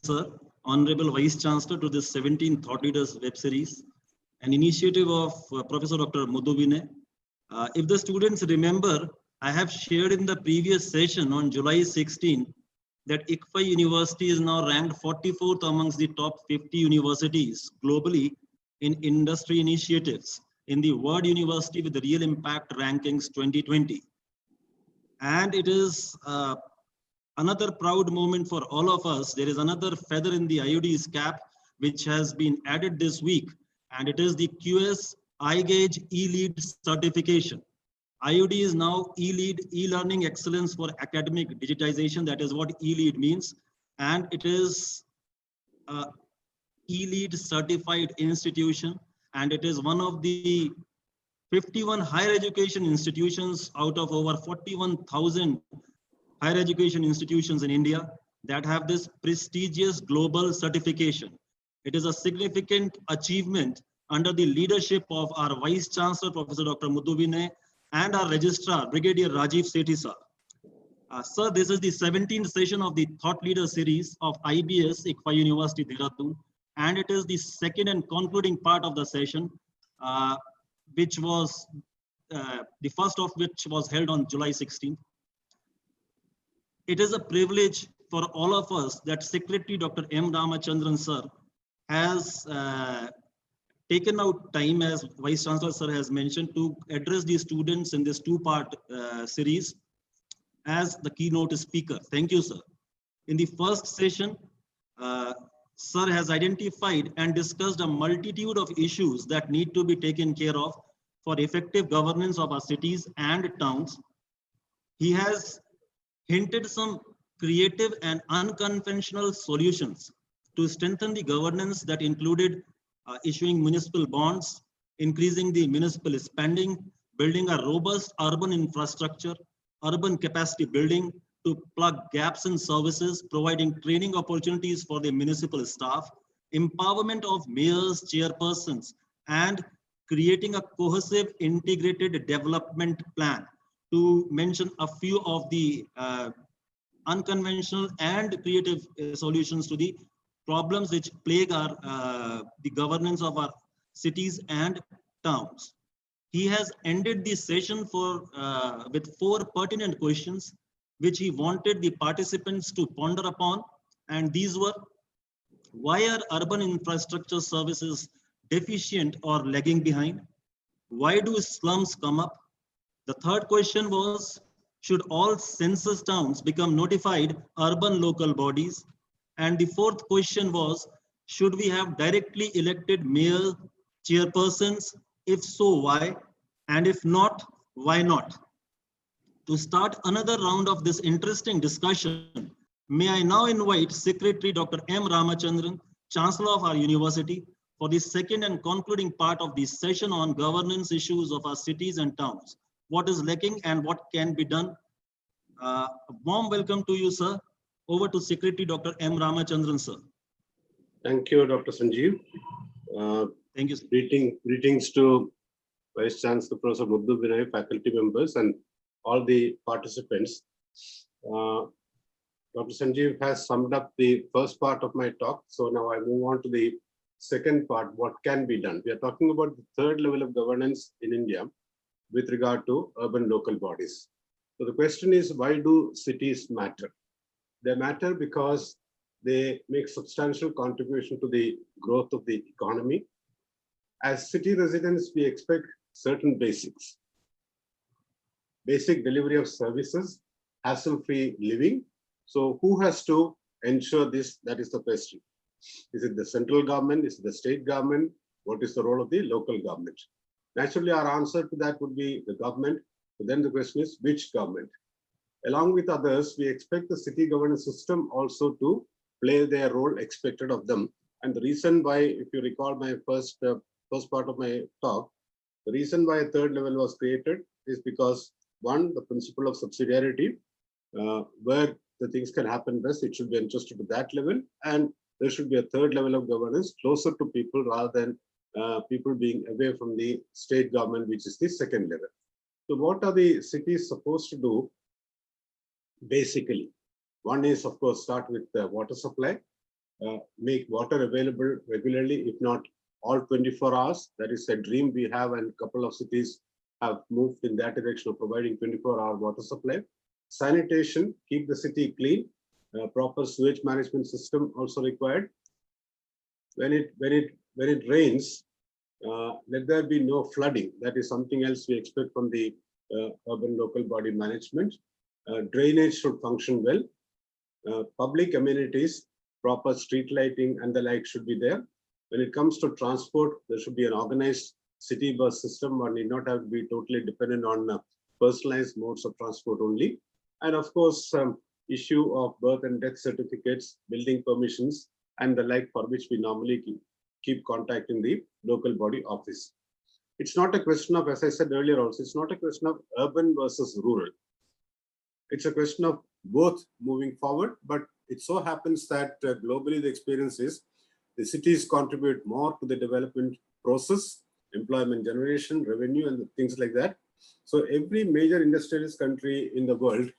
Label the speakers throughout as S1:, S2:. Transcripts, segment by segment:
S1: sir, Honorable Vice Chancellor, to this 17 Thought Leaders web series, an initiative of Professor Dr. Muddu Vinay. If the students remember, I have shared in the previous session on July 16 that ICFI University is now ranked 44th amongst the top 50 universities globally in industry initiatives in the World University with the Real Impact Rankings 2020. And it is another proud moment for all of us. There is another feather in the IOD's cap, which has been added this week, and it is the QS iGauge eLead certification. IOD is now eLead, e-learning excellence for academic digitization. That is what eLead means. And it is a eLead certified institution. And it is one of the 51 higher education institutions out of over 41,000 higher education institutions in India that have this prestigious global certification. It is a significant achievement under the leadership of our Vice Chancellor, Professor Dr. Muddu Vinay, and our Registrar, Brigadier Rajiv Sethi sir. Sir, this is the 17th session of the Thought Leader series of IBS, ICFI University, Dehradun, and it is the second and concluding part of the session, which was the first of which was held on July 16th. It is a privilege for all of us that Secretary Dr. M. Ramachandran sir has taken out time, as Vice Chancellor sir has mentioned, to address the students in this two-part series as the keynote speaker. Thank you, sir. In the first session, sir has identified and discussed a multitude of issues that need to be taken care of for effective governance of our cities and towns. He has hinted some creative and unconventional solutions to strengthen the governance that included issuing municipal bonds, increasing the municipal spending, building a robust urban infrastructure, urban capacity building to plug gaps in services, providing training opportunities for the municipal staff, empowerment of mayors, chairpersons, and creating a cohesive integrated development plan, to mention a few of the unconventional and creative solutions to the problems which plague our the governance of our cities and towns. He has ended the session with 4 pertinent questions which he wanted the participants to ponder upon, and these were: why are urban infrastructure services deficient or lagging behind? Why do slums come up? The third question was, should all census towns become notified urban local bodies? And the fourth question was, should we have directly elected mayor, chairpersons? If so, why? And if not, why not? To start another round of this interesting discussion, may I now invite Secretary Dr. M. Ramachandran, Chancellor of our university, for the second and concluding part of the session on governance issues of our cities and towns. What is lacking and what can be done? A warm welcome to you, sir. Over to Secretary Dr. M. Ramachandran, sir.
S2: Thank you, Dr. Sanjeev.
S1: Thank you, sir.
S2: Greetings to Vice Chancellor Professor Muddu Vinay, faculty members, and all the participants. Dr. Sanjeev has summed up the first part of my talk. So now I move on to the second part, what can be done. We are talking about the third level of governance in India with regard to urban local bodies. So the question is, why do cities matter? They matter because they make substantial contribution to the growth of the economy. As city residents, we expect certain basics. Basic delivery of services, hassle-free living. So who has to ensure this? That is the question. Is it the central government? Is it the state government? What is the role of the local government? Naturally, our answer to that would be the government. But then the question is, which government? Along with others, we expect the city governance system also to play their role expected of them. And the reason why, if you recall my first part of my talk, the reason why a third level was created is because, one, the principle of subsidiarity, where the things can happen best, it should be entrusted to that level. And there should be a third level of governance closer to people rather than people being away from the state government, which is the second level. So what are the cities supposed to do? Basically, one is, of course, start with the water supply. make water available regularly, if not all 24 hours. That is a dream we have, and a couple of cities have moved in that direction of providing 24-hour water supply. Sanitation, keep the city clean. Proper sewage management system also required. When it rains, let there be no flooding. That is something else we expect from the urban local body management. Drainage should function well. Public amenities, proper street lighting and the like should be there. When it comes to transport, there should be an organized city bus system. One need not have to be totally dependent on personalized modes of transport only. And of course, issue of birth and death certificates, building permissions, and the like, for which we normally keep contact in the local body office. It's not a question of, as I said earlier also, it's not a question of urban versus rural. It's a question of both moving forward, but it so happens that globally the experience is the cities contribute more to the development process, employment generation, revenue, and things like that. So every major industrialist country in the world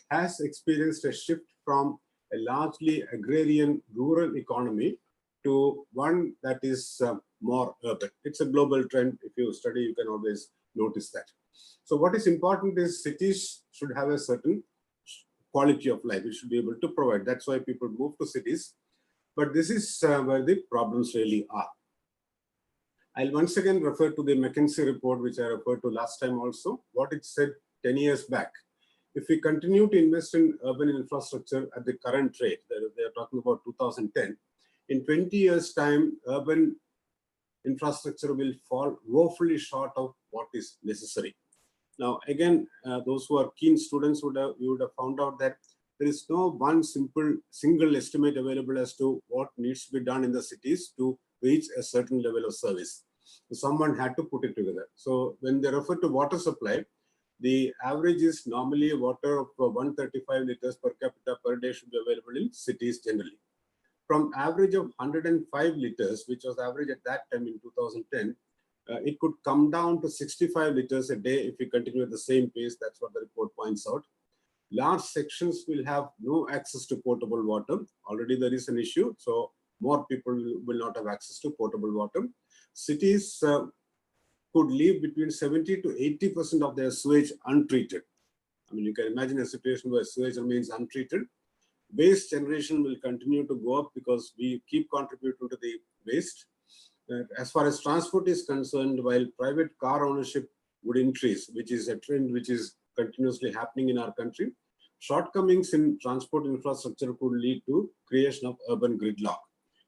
S2: has experienced a shift from a largely agrarian rural economy to one that is more urban. It's a global trend. If you study, you can always notice that. So what is important is cities should have a certain quality of life. It should be able to provide. That's why people move to cities. But this is where the problems really are. I'll once again refer to the McKinsey report, which I referred to last time also, what it said 10 years back. If we continue to invest in urban infrastructure at the current rate, they're talking about 2010, in 20 years' time, urban infrastructure will fall woefully short of what is necessary. Now, again, those who are keen students would have found out that there is no one single estimate available as to what needs to be done in the cities to reach a certain level of service. So someone had to put it together. So when they refer to water supply, the average is normally water of 135 liters per capita per day should be available in cities generally. From average of 105 liters, which was average at that time in 2010, it could come down to 65 liters a day if we continue at the same pace. That's what the report points out. Large sections will have no access to potable water. Already there is an issue, so more people will not have access to potable water. Cities could leave between 70 to 80% of their sewage untreated. I mean, you can imagine a situation where sewage remains untreated. Waste generation will continue to go up because we keep contributing to the waste. As far as transport is concerned, while private car ownership would increase, which is a trend which is continuously happening in our country, shortcomings in transport infrastructure could lead to creation of urban gridlock,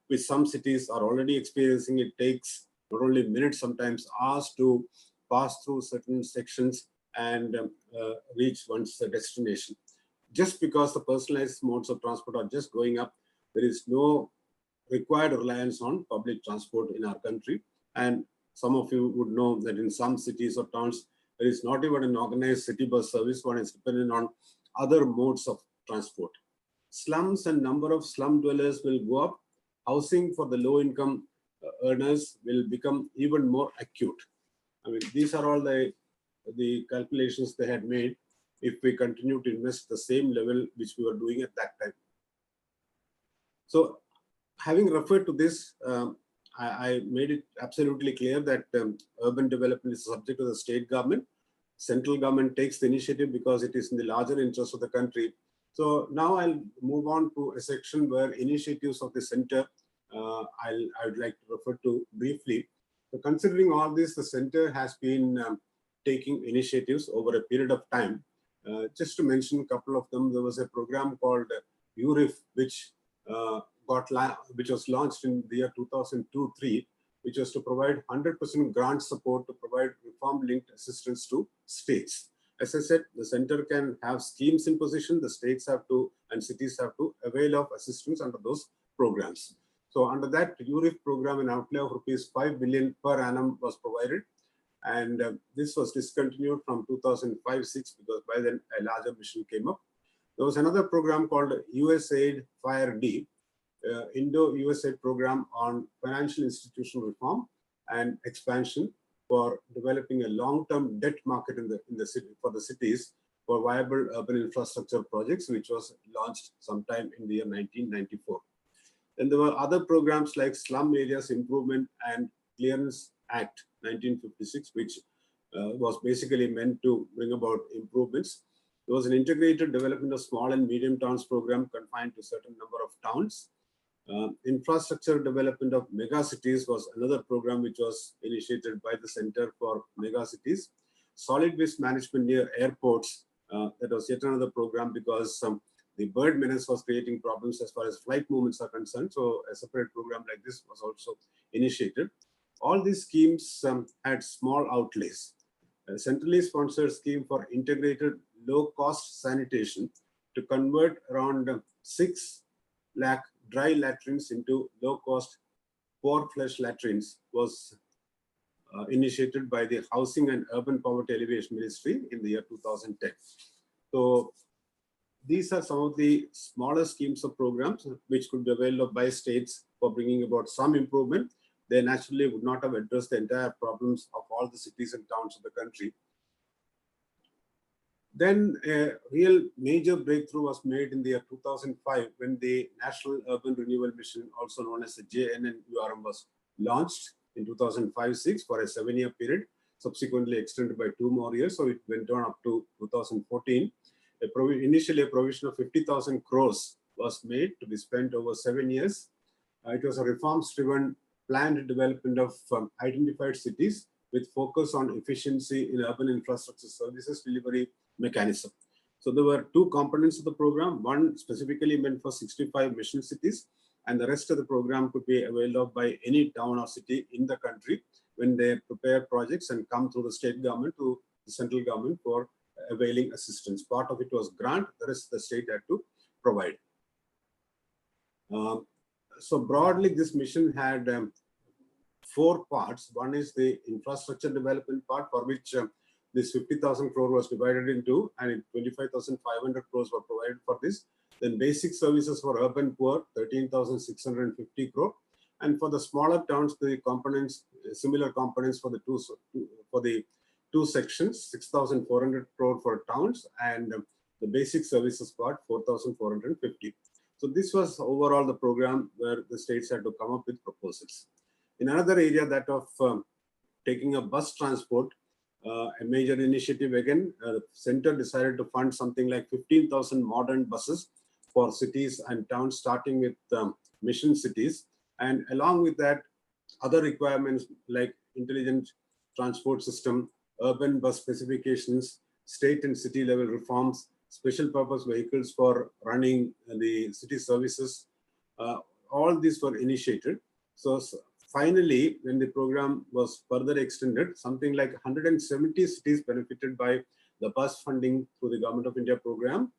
S2: which some cities are already experiencing. It takes not only minutes, sometimes hours to pass through certain sections and reach one's destination. Just because the personalized modes of transport are just going up, there is no required reliance on public transport in our country. And some of you would know that in some cities or towns, there is not even an organized city bus service. One is dependent on other modes of transport. Slums and number of slum dwellers will go up. Housing for the low income earners will become even more acute. I mean, these are all the calculations they had made if we continue to invest the same level which we were doing at that time. So having referred to this, I made it absolutely clear that urban development is subject to the state government. Central government takes the initiative because it is in the larger interest of the country. So now I'll move on to a section where initiatives of the center I would like to refer to briefly. So considering all this, the center has been taking initiatives over a period of time. Just to mention a couple of them, there was a program called URIF, which was launched in the year 2002-03, which was to provide 100% grant support to provide reform-linked assistance to states. As I said, the center can have schemes in position, the states have to, and cities have to avail of assistance under those programs. So under that URIF program, an outlay of rupees 5 billion per annum was provided. And this was discontinued from 2005-06 because by then a larger mission came up. There was another program called USAID FIRE-D, Indo-USAID program on financial institutional reform and expansion for developing a long-term debt market in the city for the cities for viable urban infrastructure projects, which was launched sometime in the year 1994. Then there were other programs like Slum Areas Improvement and Clearance Act 1956, which was basically meant to bring about improvements. There was an integrated development of small and medium towns program confined to a certain number of towns. Infrastructure development of mega cities was another program which was initiated by the Center for Mega Cities. Solid waste management near airports, that was yet another program because the bird menace was creating problems as far as flight movements are concerned. So a separate program like this was also initiated. All these schemes had small outlays. A centrally sponsored scheme for integrated low-cost sanitation to convert around 6 lakh dry latrines into low-cost poor flush latrines was initiated by the Housing and Urban Poverty Alleviation Ministry in the year 2010. So these are some of the smaller schemes of programs which could be availed of by states for bringing about some improvement. They naturally would not have addressed the entire problems of all the cities and towns of the country. Then a real major breakthrough was made in the year 2005 when the National Urban Renewal Mission, also known as the JNNURM, was launched in 2005-06 for a 7-year period, subsequently extended by 2 more years. So it went on up to 2014. Initially, a provision of 50,000 crores was made to be spent over 7 years. It was a reforms-driven planned development of identified cities with focus on efficiency in urban infrastructure services delivery mechanism. So there were 2 components of the program, one specifically meant for 65 mission cities, and the rest of the program could be availed of by any town or city in the country when they prepare projects and come through the state government to the central government for availing assistance. Part of it was grant, the rest the state had to provide. So broadly, this mission had 4 parts. One is the infrastructure development part, for which this 50,000 crore was divided into, and 25,500 crores were provided for this. Then basic services for urban poor, 13,650 crore. And for the smaller towns, the components, similar components for the two sections, 6,400 crore for towns, and the basic services part, 4,450. So this was overall the program where the states had to come up with proposals. In another area, that of taking a bus transport, a major initiative again, the center decided to fund something like 15,000 modern buses for cities and towns, starting with mission cities. And along with that, other requirements like intelligent transport system, urban bus specifications, state and city level reforms, special purpose vehicles for running the city services, all these were initiated. So finally, when the program was further extended, something like 170 cities benefited by the bus funding through the Government of India program.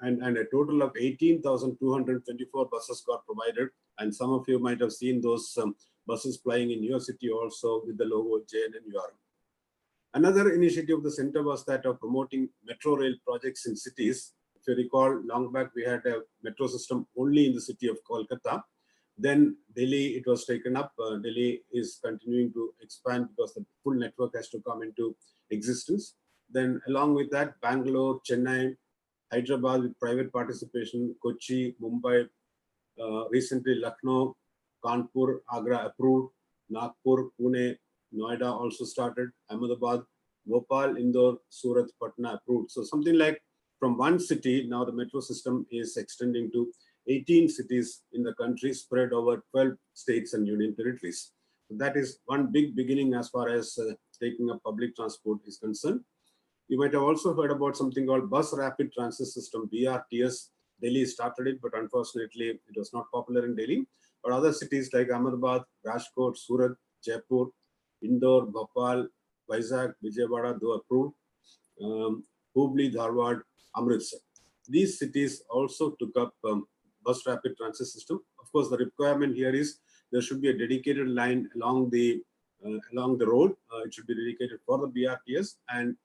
S2: And a total of 18,224 buses got provided. And some of you might have seen those buses flying in your city also with the logo JNNURM. Another initiative of the center was that of promoting metro rail projects in cities. If you recall, long back we had a metro system only in the city of Kolkata. Then Delhi, it was taken up. Delhi is continuing to expand because the full network has to come into existence. Then along with that, Bangalore, Chennai, Hyderabad with private participation, Kochi, Mumbai, recently Lucknow, Kanpur, Agra approved, Nagpur, Pune, Noida also started, Ahmedabad, Bhopal, Indore, Surat, Patna approved. So something like from one city, now the metro system is extending to 18 cities in the country spread over 12 states and union territories. So that is one big beginning as far as taking up public transport is concerned. You might have also heard about something called Bus Rapid Transit System, BRTS. Delhi started it, but unfortunately it was not popular in Delhi. But other cities like Ahmedabad, Rajkot, Surat, Jaipur, Indore, Bhopal, Vizag, Vijayawada, though approved, Hubli, Dharwad, Amritsar. These cities also took up bus rapid transit system. Of course, the requirement here is there should be a dedicated line along the road. It should be dedicated for the BRTS, and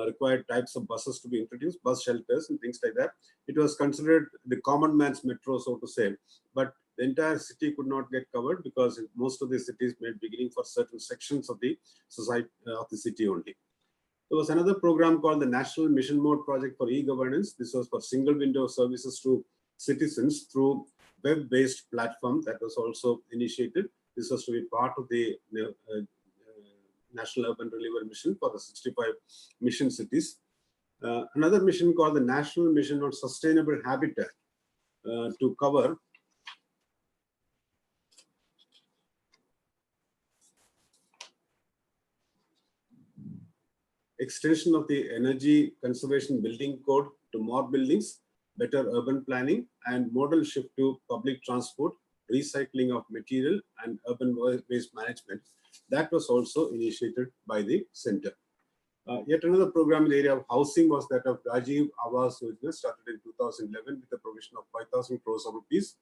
S2: required types of buses to be introduced, bus shelters and things like that. It was considered the common man's metro, so to say, but the entire city could not get covered because most of the cities made beginning for certain sections of the society of the city only. There was another program called the National Mission Mode Project for E-Governance. This was for single window services to citizens through web-based platform that was also initiated. This was to be part of the National Urban Renewal Mission for the 65 mission cities. Another mission called the National Mission on Sustainable Habitat to cover extension of the energy conservation building code to more buildings, better urban planning, and modal shift to public transport, recycling of material, and urban waste management. That was also initiated by the center. Yet another program in the area of housing was that of Rajiv Awas Yojana, started in 2011 with the provision of 5,000 crores of rupees.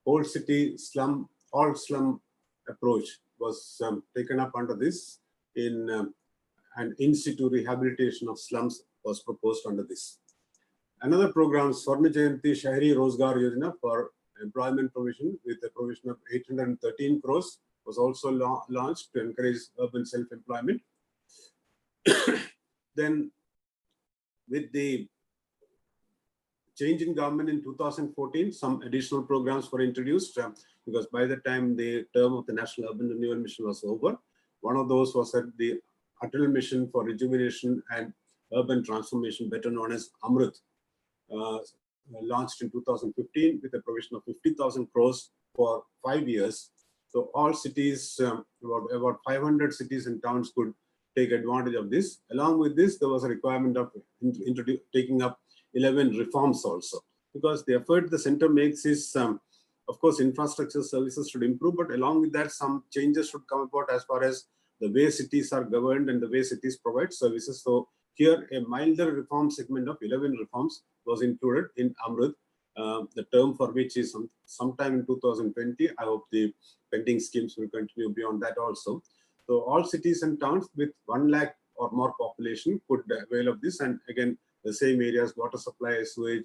S2: Whole city slum, all slum approach was taken up under this and in situ rehabilitation of slums was proposed under this. Another program, Swarna Jayanti Shahri Rozgar Yojana for employment provision with the provision of 813 crores was also launched to encourage urban self-employment. Then with the change in government in 2014, some additional programs were introduced because by the time the term of the National Urban Renewal Mission was over, one of those was that the Atal Mission for Rejuvenation and Urban Transformation, better known as AMRUT, launched in 2015 with a provision of 50,000 crores for 5 years. So all cities, about 500 cities and towns could take advantage of this. Along with this, there was a requirement of taking up 11 reforms also, because the effort the center makes is, of course, infrastructure services should improve, but along with that, some changes should come about as far as the way cities are governed and the way cities provide services. So here, a milder reform segment of 11 reforms was included in AMRUT, the term for which is sometime in 2020. I hope the pending schemes will continue beyond that also. So all cities and towns with 1 lakh or more population could avail of this. And again, the same areas, water supply, sewage,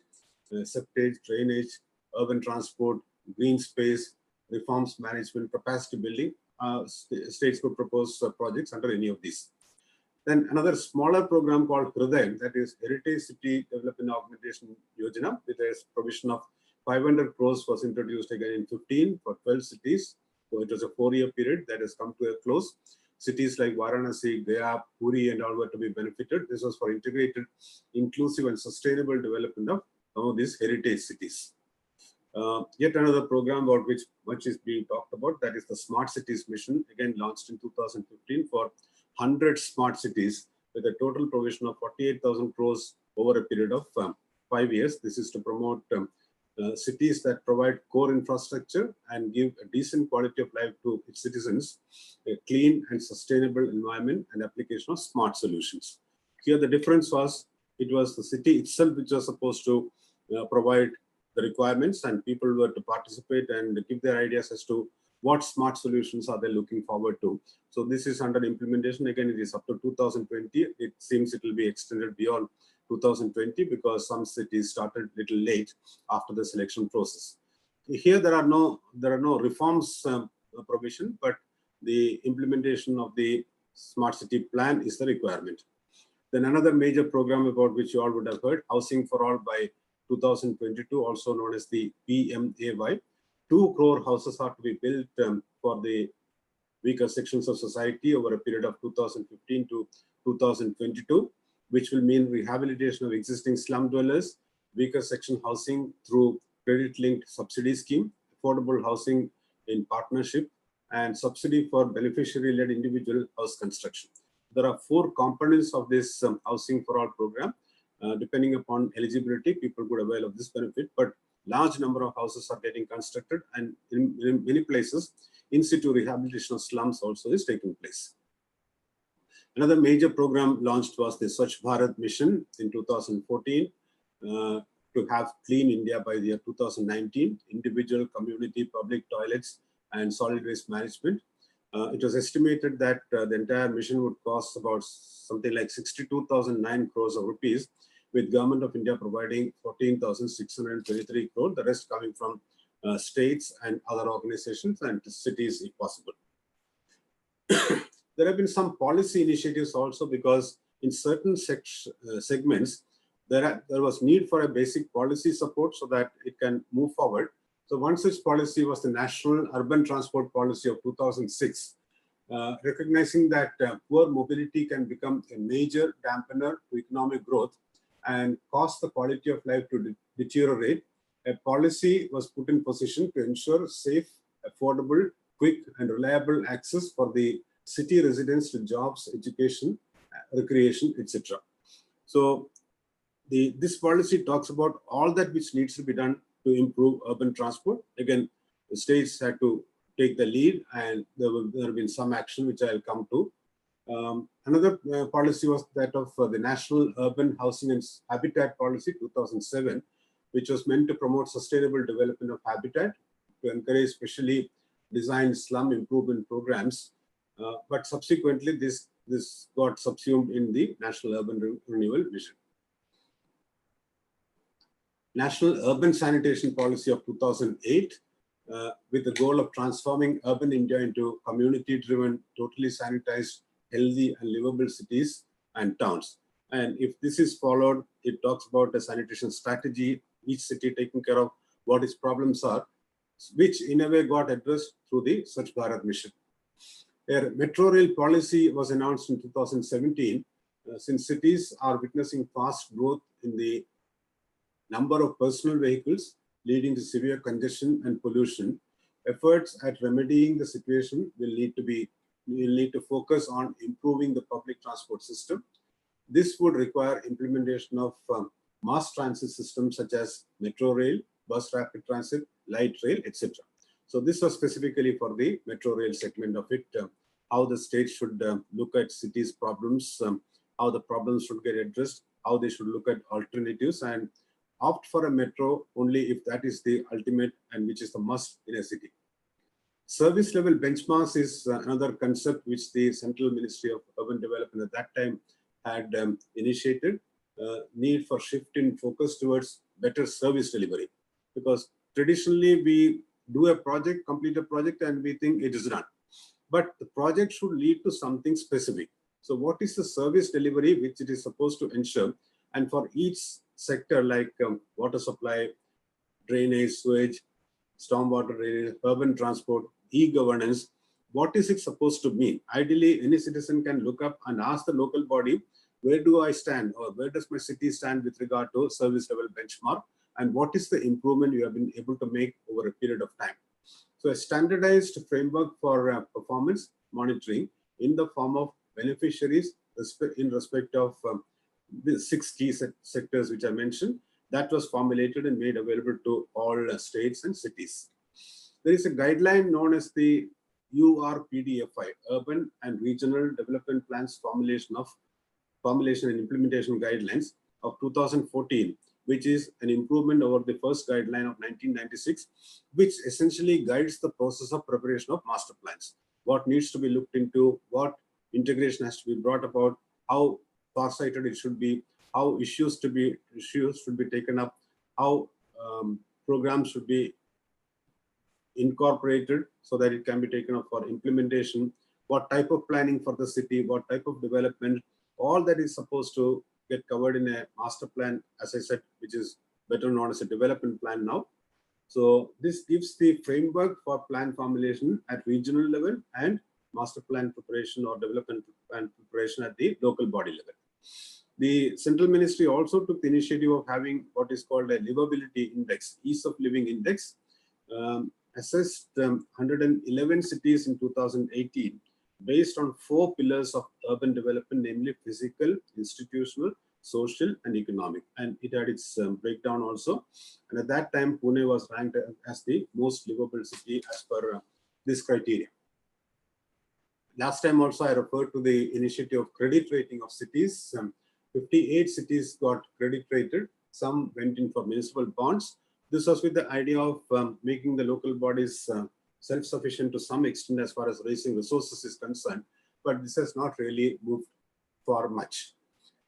S2: septage, drainage, urban transport, green space, reforms management, capacity building, states could propose projects under any of these. Then another smaller program called Hriday, that is Heritage City Development Augmentation Yojana, with a provision of 500 crores was introduced again in 15 for 12 cities. So it was a 4-year period that has come to a close. Cities like Varanasi, Gaya, Puri, and all were to be benefited. This was for integrated, inclusive, and sustainable development of some of these heritage cities. Yet another program about which much is being talked about, that is the Smart Cities Mission, again launched in 2015 for 100 smart cities with a total provision of 48,000 crores over a period of 5 years. This is to promote cities that provide core infrastructure and give a decent quality of life to its citizens, a clean and sustainable environment, and application of smart solutions. Here the difference was, it was the city itself which was supposed to provide the requirements, and people were to participate and give their ideas as to what smart solutions are they looking forward to. So this is under implementation. Again, it is up to 2020. It seems it will be extended beyond 2020 because some cities started a little late after the selection process. Here there are no reforms provision, but the implementation of the smart city plan is the requirement. Then another major program about which you all would have heard, Housing for All by 2022, also known as the PMAY. 2 crore houses are to be built for the weaker sections of society over a period of 2015 to 2022, which will mean rehabilitation of existing slum dwellers, weaker section housing through credit-linked subsidy scheme, affordable housing in partnership, and subsidy for beneficiary-led individual house construction. There are 4 components of this Housing for All program. Depending upon eligibility, people could avail of this benefit, but large number of houses are getting constructed, and in many places, in situ rehabilitation of slums also is taking place. Another major program launched was the Swachh Bharat Mission in 2014 to have clean India by the year 2019, individual, community, public toilets, and solid waste management. It was estimated that the entire mission would cost about something like 62,009 crores of rupees, with Government of India providing 14,623 crore, the rest coming from states and other organizations and cities if possible. There have been some policy initiatives also, because in certain segments, there was need for a basic policy support so that it can move forward. So one such policy was the National Urban Transport Policy of 2006, recognizing that poor mobility can become a major dampener to economic growth and cause the quality of life to deteriorate. A policy was put in position to ensure safe, affordable, quick, and reliable access for the city residents to jobs, education, recreation, etc. So this policy talks about all that which needs to be done to improve urban transport. Again, the states had to take the lead, and there have been some action which I'll come to. Another policy was that of the National Urban Housing and Habitat Policy 2007, which was meant to promote sustainable development of habitat, to encourage specially designed slum improvement programs. But subsequently, this got subsumed in the National Urban Renewal Vision. National Urban Sanitation Policy of 2008, with the goal of transforming urban India into community-driven, totally sanitized, healthy and livable cities and towns. And if this is followed, it talks about a sanitation strategy, each city taking care of what its problems are, which in a way got addressed through the Swachh Bharat mission. A metro rail policy was announced in 2017. Since cities are witnessing fast growth in the number of personal vehicles, leading to severe congestion and pollution, efforts at remedying the situation will need to focus on improving the public transport system. This would require implementation of mass transit systems such as metro rail, bus rapid transit, light rail, etc. So this was specifically for the metro rail segment of it, how the state should look at cities' problems, how the problems should get addressed, how they should look at alternatives, and opt for a metro only if that is the ultimate and which is the must in a city. Service level benchmarks is another concept which the Central Ministry of Urban Development at that time had initiated. Need for shift in focus towards better service delivery, because traditionally we do a project, complete a project, and we think it is done. But the project should lead to something specific. So what is the service delivery which it is supposed to ensure? And for each sector like water supply, drainage, sewage, stormwater drainage, urban transport, e-governance, what is it supposed to mean? Ideally, any citizen can look up and ask the local body, where do I stand, or where does my city stand with regard to service level benchmark, and what is the improvement you have been able to make over a period of time? So a standardized framework for performance monitoring in the form of beneficiaries in respect of the 6 key sectors which I mentioned, that was formulated and made available to all states and cities. There is a guideline known as the URPDFI, Urban and Regional Development Plans Formulation and Implementation Guidelines of 2014, which is an improvement over the first guideline of 1996, which essentially guides the process of preparation of master plans. What needs to be looked into, what integration has to be brought about, how far-sighted it should be, how issues should be taken up, how programs should be incorporated so that it can be taken up for implementation, what type of planning for the city, what type of development, all that is supposed to get covered in a master plan, as I said, which is better known as a development plan now. So this gives the framework for plan formulation at regional level and master plan preparation or development plan preparation at the local body level. The Central Ministry also took the initiative of having what is called a livability index, ease of living index, assessed 111 cities in 2018 based on 4 pillars of urban development, namely physical, institutional, social, and economic. And it had its breakdown also. And at that time, Pune was ranked as the most livable city as per this criteria. Last time also, I referred to the initiative of credit rating of cities. 58 cities got credit rated. Some went in for municipal bonds. This was with the idea of making the local bodies self-sufficient to some extent as far as raising resources is concerned, but this has not really moved for much.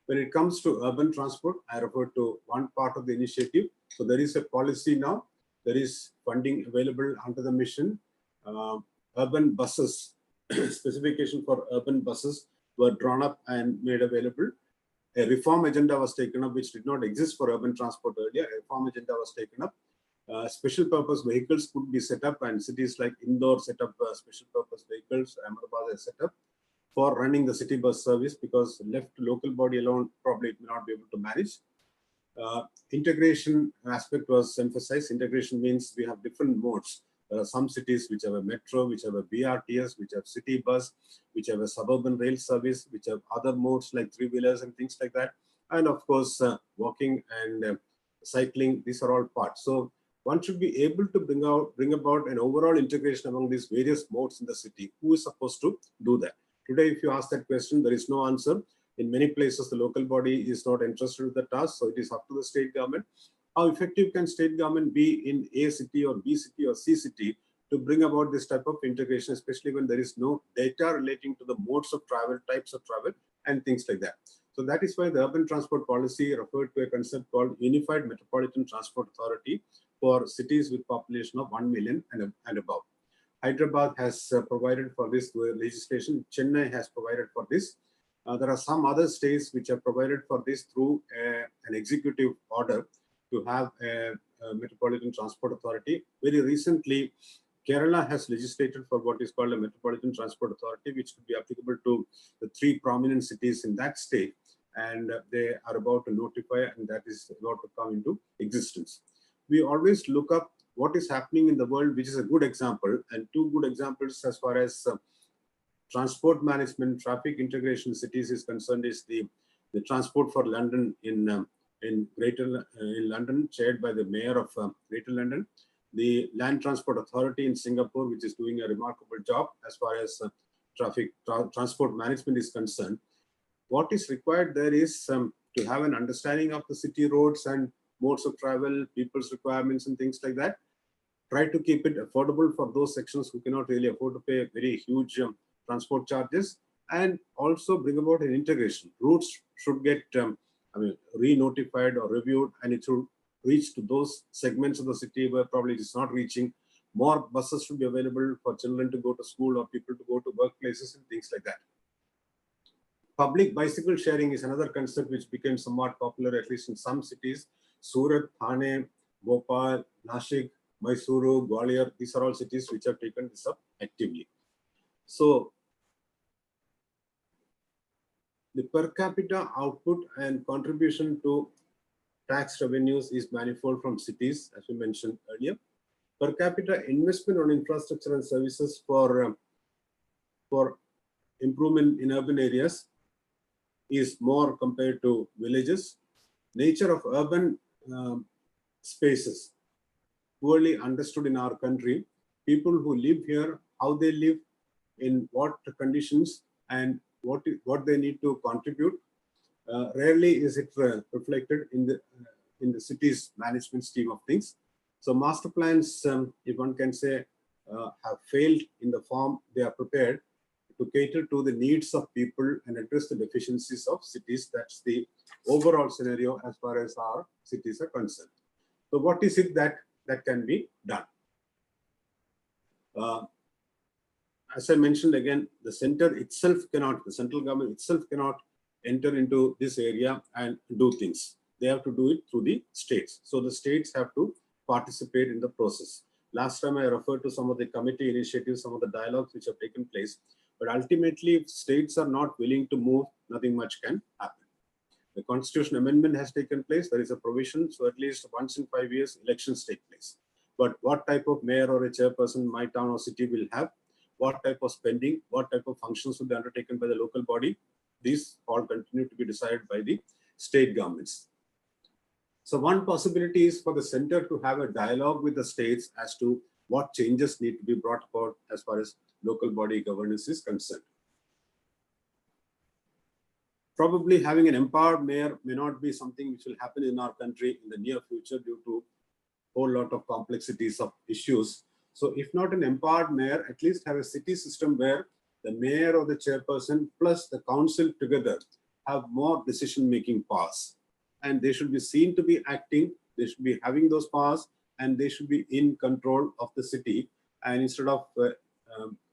S2: When it comes to urban transport, I refer to one part of the initiative. So there is a policy now, there is funding available under the mission. Urban buses, specification for urban buses were drawn up and made available. A reform agenda was taken up, which did not exist for urban transport earlier. A reform agenda was taken up. special purpose vehicles could be set up, and cities like Indore set up special purpose vehicles. Ahmedabad has set up for running the city bus service, because left local body alone probably it may not be able to manage. Integration aspect was emphasized. Integration means we have different modes. There are some cities which have a metro, which have a BRTS, which have city bus, which have a suburban rail service, which have other modes like three-wheelers and things like that. And of course, walking and cycling, these are all parts. So one should be able to bring about an overall integration among these various modes in the city. Who is supposed to do that? Today, if you ask that question, there is no answer. In many places, the local body is not interested in the task, so it is up to the state government. How effective can state government be in A city or B city or C city to bring about this type of integration, especially when there is no data relating to the modes of travel, types of travel, and things like that. So that is why the urban transport policy referred to a concept called Unified Metropolitan Transport Authority for cities with population of 1 million and above. Hyderabad has provided for this legislation. Chennai has provided for this. There are some other states which have provided for this through an executive order to have a Metropolitan Transport Authority. Very recently, Kerala has legislated for what is called a Metropolitan Transport Authority, which could be applicable to the 3 prominent cities in that state. And they are about to notify, and that is about to come into existence. We always look up what is happening in the world, which is a good example, and 2 good examples as far as transport management, traffic integration cities is concerned is the Transport for London in London, chaired by the Mayor of Greater London, the Land Transport Authority in Singapore, which is doing a remarkable job as far as transport management is concerned. What is required there is to have an understanding of the city roads and modes of travel, people's requirements and things like that. Try to keep it affordable for those sections who cannot really afford to pay very huge transport charges, and also bring about an integration. Routes should get re-notified or reviewed, and it should reach to those segments of the city where probably it is not reaching. More buses should be available for children to go to school or people to go to workplaces and things like that. Public bicycle sharing is another concept which became somewhat popular, at least in some cities. Surat, Thane, Bhopal, Nashik, Mysuru, Gwalior, these are all cities which have taken this up actively. So the per capita output and contribution to tax revenues is manifold from cities, as we mentioned earlier. Per capita investment on infrastructure and services for improvement in urban areas is more compared to villages. Nature of urban spaces, poorly understood in our country. People who live here, how they live, in what conditions, and what they need to contribute. Rarely is it reflected in the city's management scheme of things. So master plans, if one can say, have failed in the form they are prepared to cater to the needs of people and address the deficiencies of cities. That's the overall scenario as far as our cities are concerned. So what is it that can be done? As I mentioned again, the central government itself cannot enter into this area and do things. They have to do it through the states. So the states have to participate in the process. Last time I referred to some of the committee initiatives, some of the dialogues which have taken place. But ultimately, if states are not willing to move, nothing much can happen. The constitution amendment has taken place. There is a provision, so at least once in 5 years, elections take place. But what type of mayor or a chairperson my town or city will have, what type of spending, what type of functions will be undertaken by the local body, these all continue to be decided by the state governments. So one possibility is for the center to have a dialogue with the states as to what changes need to be brought about as far as local body governance is concerned. Probably having an empowered mayor may not be something which will happen in our country in the near future due to a whole lot of complexities of issues. So if not an empowered mayor, at least have a city system where the mayor or the chairperson plus the council together have more decision-making powers. And they should be seen to be acting, they should be having those powers, and they should be in control of the city. And instead of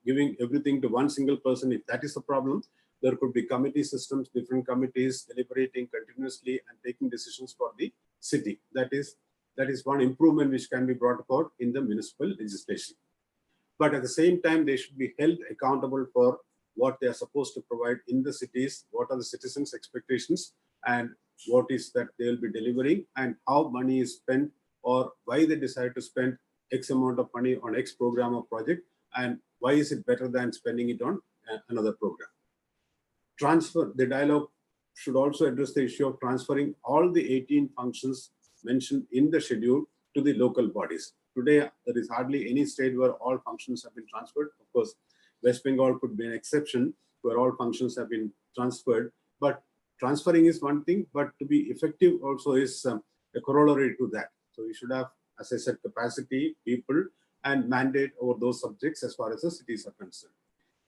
S2: giving everything to one single person, if that is the problem, there could be committee systems, different committees deliberating continuously and taking decisions for the city. That is That is one improvement which can be brought about in the municipal legislation. But at the same time, they should be held accountable for what they are supposed to provide in the cities, what are the citizens' expectations, and what is that they will be delivering, and how money is spent, or why they decide to spend X amount of money on X program or project, and why is it better than spending it on another program. The dialogue should also address the issue of transferring all the 18 functions mentioned in the schedule to the local bodies. Today, there is hardly any state where all functions have been transferred. Of course, West Bengal could be an exception where all functions have been transferred. But transferring is one thing, but to be effective also is a corollary to that. So we should have, as I said, capacity, people, and mandate over those subjects as far as the cities are concerned.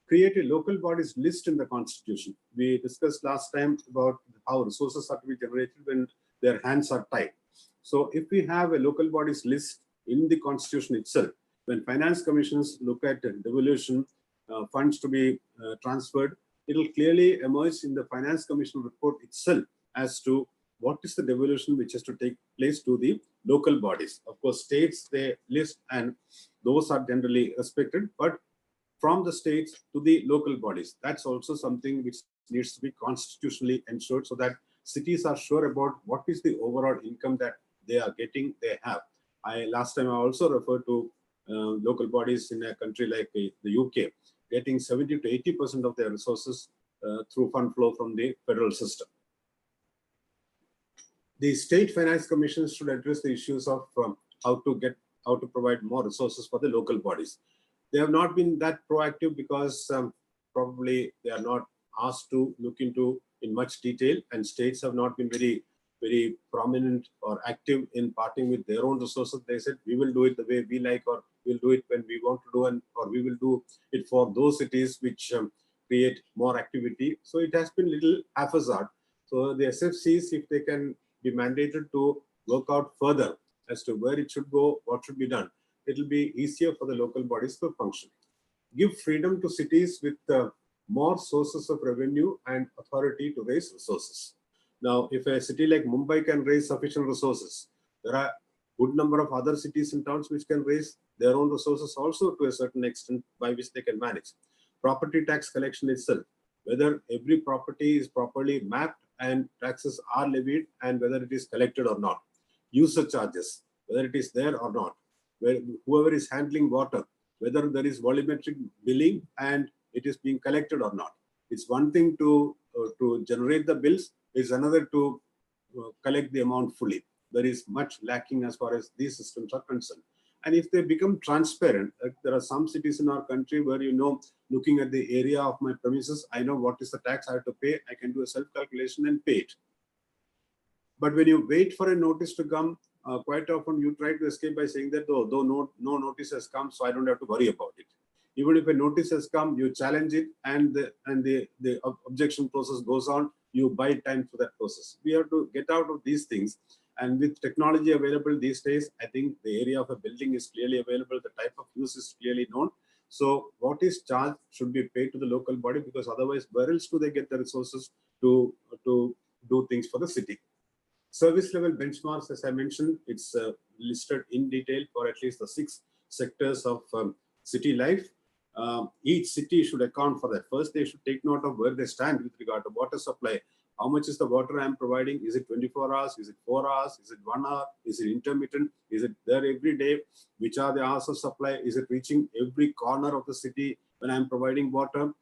S2: Create a local bodies list in the constitution. We discussed last time about how resources are to be generated when their hands are tied. So if we have a local bodies list in the constitution itself, when finance commissions look at devolution funds to be transferred, it will clearly emerge in the finance commission report itself as to what is the devolution which has to take place to the local bodies. Of course, states, they list, and those are generally respected, but from the states to the local bodies, that's also something which needs to be constitutionally ensured so that cities are sure about what is the overall income that they are getting, they have. Last time I also referred to local bodies in a country like the UK, getting 70 to 80% of their resources through fund flow from the federal system. The state finance commissions should address the issues of how to provide more resources for the local bodies. They have not been that proactive because probably they are not asked to look into in much detail, and states have not been very, very prominent or active in parting with their own resources. They said, we will do it the way we like, or we'll do it when we want to do, or we will do it for those cities which create more activity. So it has been little haphazard. So the SFCs, if they can be mandated to work out further as to where it should go, what should be done, it will be easier for the local bodies to function. Give freedom to cities with more sources of revenue and authority to raise resources. Now, if a city like Mumbai can raise sufficient resources, there are a good number of other cities and towns which can raise their own resources also to a certain extent by which they can manage. Property tax collection itself, whether every property is properly mapped and taxes are levied, and whether it is collected or not. User charges, whether it is there or not. Where whoever is handling water, whether there is volumetric billing and it is being collected or not. It's one thing to generate the bills, it's another to collect the amount fully. There is much lacking as far as these systems are concerned. And if they become transparent, there are some cities in our country where, looking at the area of my premises, I know what is the tax I have to pay. I can do a self-calculation and pay it. But when you wait for a notice to come, quite often you try to escape by saying that, though no notice has come, so I don't have to worry about it. Even if a notice has come, you challenge it, and the objection process goes on. You buy time for that process. We have to get out of these things. And with technology available these days, I think the area of a building is clearly available. The type of use is clearly known. So what is charged should be paid to the local body, because otherwise, where else do they get the resources to do things for the city? Service level benchmarks, as I mentioned, it's listed in detail for at least the 6 sectors of city life. Each city should account for that. First, they should take note of where they stand with regard to water supply. How much is the water I am providing? Is it 24 hours? Is it 4 hours? Is it 1 hour? Is it intermittent? Is it there every day? Which are the hours of supply? Is it reaching every corner of the city when I am providing water?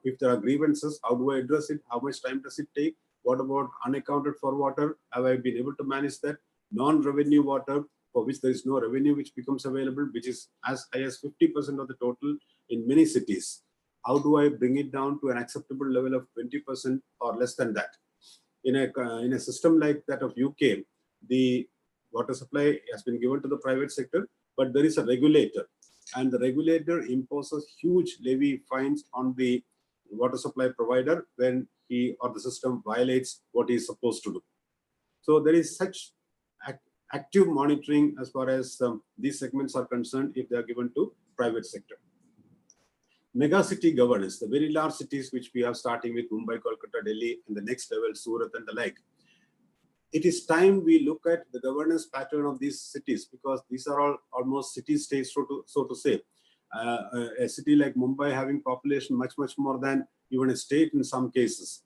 S2: If there are grievances, how do I address it? How much time does it take? What about unaccounted for water? Have I been able to manage that? Non-revenue water, for which there is no revenue which becomes available, which is as high as 50% of the total in many cities. How do I bring it down to an acceptable level of 20% or less than that? In a system like that of UK, the water supply has been given to the private sector, but there is a regulator, and the regulator imposes huge levy fines on the water supply provider when he or the system violates what he is supposed to do. So there is such active monitoring as far as these segments are concerned if they are given to private sector. Mega city governance, the very large cities which we are starting with, Mumbai, Kolkata, Delhi, and the next level, Surat and the like. it is time we look at the governance pattern of these cities, because these are all almost city states, so to say. A city like Mumbai having population much more than even a state in some cases.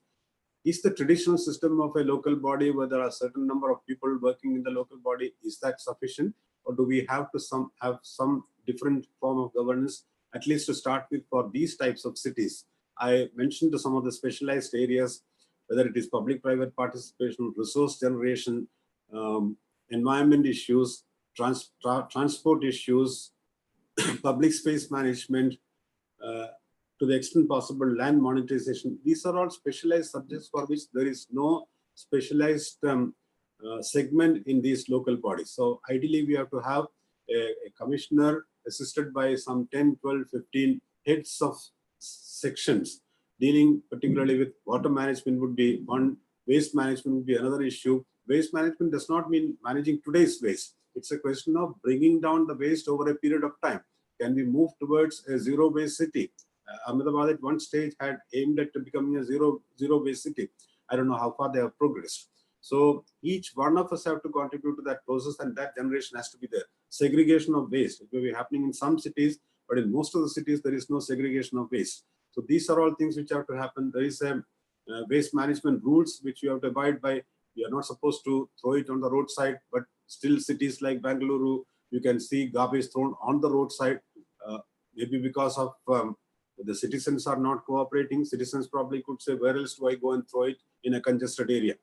S2: Is the traditional system of a local body where there are a certain number of people working in the local body, is that sufficient, or do we have to have some different form of governance, at least to start with, for these types of cities? I mentioned to some of the specialized areas, whether it is public-private participation, resource generation, environment issues, transport issues, public space management, to the extent possible, land monetization. These are all specialized subjects for which there is no specialized segment in these local bodies. So ideally, we have to have a commissioner assisted by some 10, 12, 15 heads of sections dealing particularly with water management would be one, waste management would be another issue. Waste management does not mean managing today's waste. It's a question of bringing down the waste over a period of time. Can we move towards a zero waste city? Ahmedabad at one stage had aimed at becoming a zero waste city. I don't know how far they have progressed. So each one of us have to contribute to that process, and that generation has to be there. Segregation of waste, it may be happening in some cities, but in most of the cities, there is no segregation of waste. So these are all things which have to happen. There is a waste management rules which you have to abide by. You are not supposed to throw it on the roadside, but still cities like Bengaluru, you can see garbage thrown on the roadside, maybe because of the citizens are not cooperating. Citizens probably could say, where else do I go and throw it in a congested area?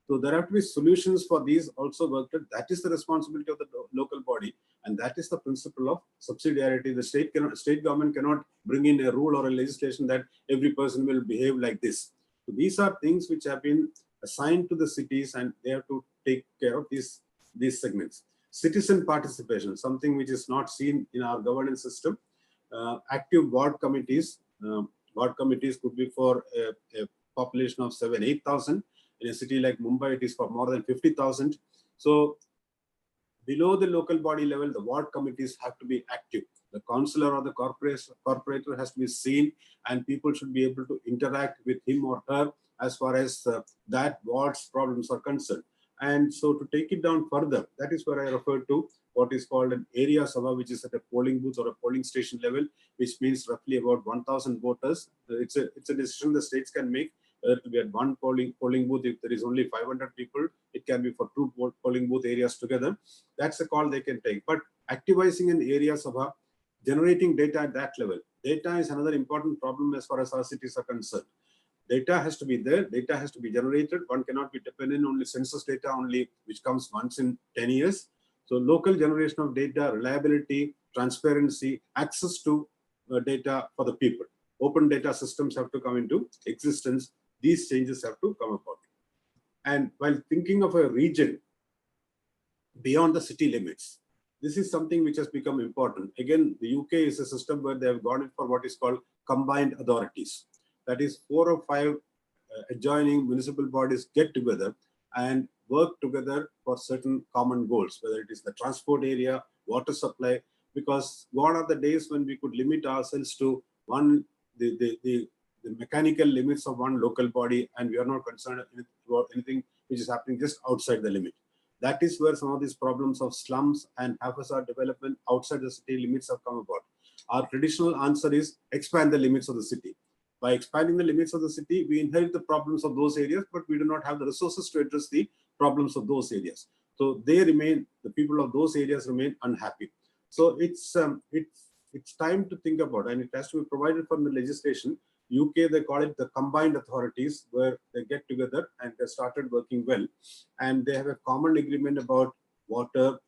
S2: So there have to be solutions for these also worked out. That is the responsibility of the local body. And that is the principle of subsidiarity. The state government cannot bring in a rule or a legislation that every person will behave like this. So these are things which have been assigned to the cities, and they have to take care of these segments. Citizen participation, something which is not seen in our governance system. Active ward committees. Ward committees could be for a population of 7,000-8,000. In a city like Mumbai, it is for more than 50,000. So below the local body level, the ward committees have to be active. The councillor or the corporator has to be seen, and people should be able to interact with him or her as far as that ward's problems are concerned. And so to take it down further, that is where I refer to what is called an area sabha, which is at a polling booth or a polling station level, which means roughly about 1,000 voters. It's a decision the states can make, whether to be at one polling booth. If there is only 500 people, it can be for 2 polling booth areas together. That's a call they can take. But activizing an area sabha, generating data at that level. Data is another important problem as far as our cities are concerned. Data has to be there. Data has to be generated. One cannot be dependent on census data only, which comes once in 10 years. So local generation of data, reliability, transparency, access to data for the people. Open data systems have to come into existence. These changes have to come about. And while thinking of a region beyond the city limits, this is something which has become important. Again, the UK is a system where they have gone in for what is called combined authorities. That is 4 or 5 adjoining municipal bodies get together and work together for certain common goals, whether it is the transport area, water supply, because gone are the days when we could limit ourselves to the mechanical limits of one local body, and we are not concerned about anything which is happening just outside the limit. That is where some of these problems of slums and haphazard development outside the city limits have come about. Our traditional answer is expand the limits of the city. By expanding the limits of the city, we inherit the problems of those areas, but we do not have the resources to address the problems of those areas. So they remain, the people of those areas remain unhappy. So it's time to think about, and it has to be provided from the legislation. UK, they call it the combined authorities, where they get together and they started working well. And they have a common agreement about water,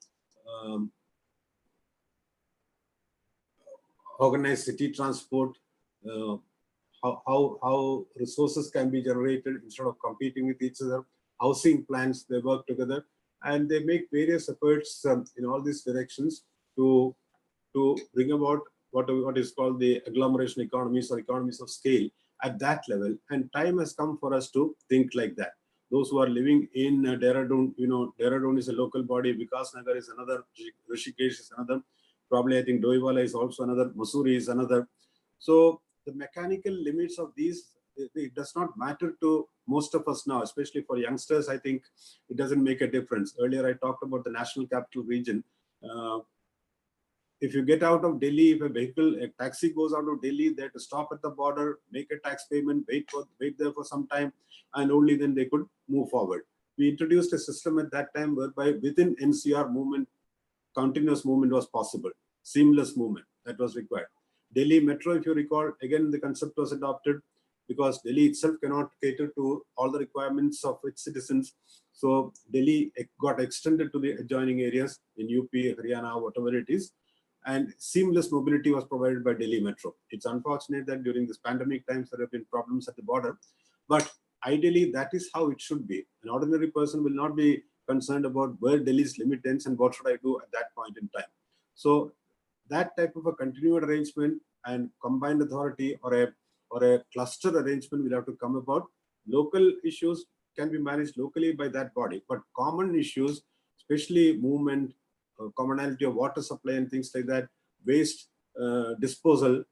S2: organized city transport, how resources can be generated instead of competing with each other, housing plans, they work together, and they make various efforts in all these directions to bring about what is called the agglomeration economies or economies of scale at that level. And time has come for us to think like that. Those who are living in Dehradun, Dehradun is a local body, Vikas Nagar is another, Rishikesh is another, probably I think Doiwala is also another, Mussoorie is another. So the mechanical limits of these, it does not matter to
S3: most of us now, especially for youngsters, I think it doesn't make a difference. Earlier, I talked about the National Capital Region. If you get out of Delhi, if a taxi goes out of Delhi, they have to stop at the border, make a tax payment, wait there for some time, and only then they could move forward. We introduced a system at that time whereby within NCR movement, continuous movement was possible, seamless movement that was required. Delhi Metro, if you recall, again, the concept was adopted because Delhi itself cannot cater to all the requirements of its citizens. So Delhi got extended to the adjoining areas in UP, Haryana, whatever it is. And seamless mobility was provided by Delhi Metro. It's unfortunate that during this pandemic times, there have been problems at the border, but ideally that is how it should be. An ordinary person will not be concerned about where Delhi's limit ends and what should I do at that point in time. So that type of a continued arrangement and combined authority or a cluster arrangement will have to come about. Local issues can be managed locally by that body, but common issues, especially movement, commonality of water supply and things like that, waste disposal.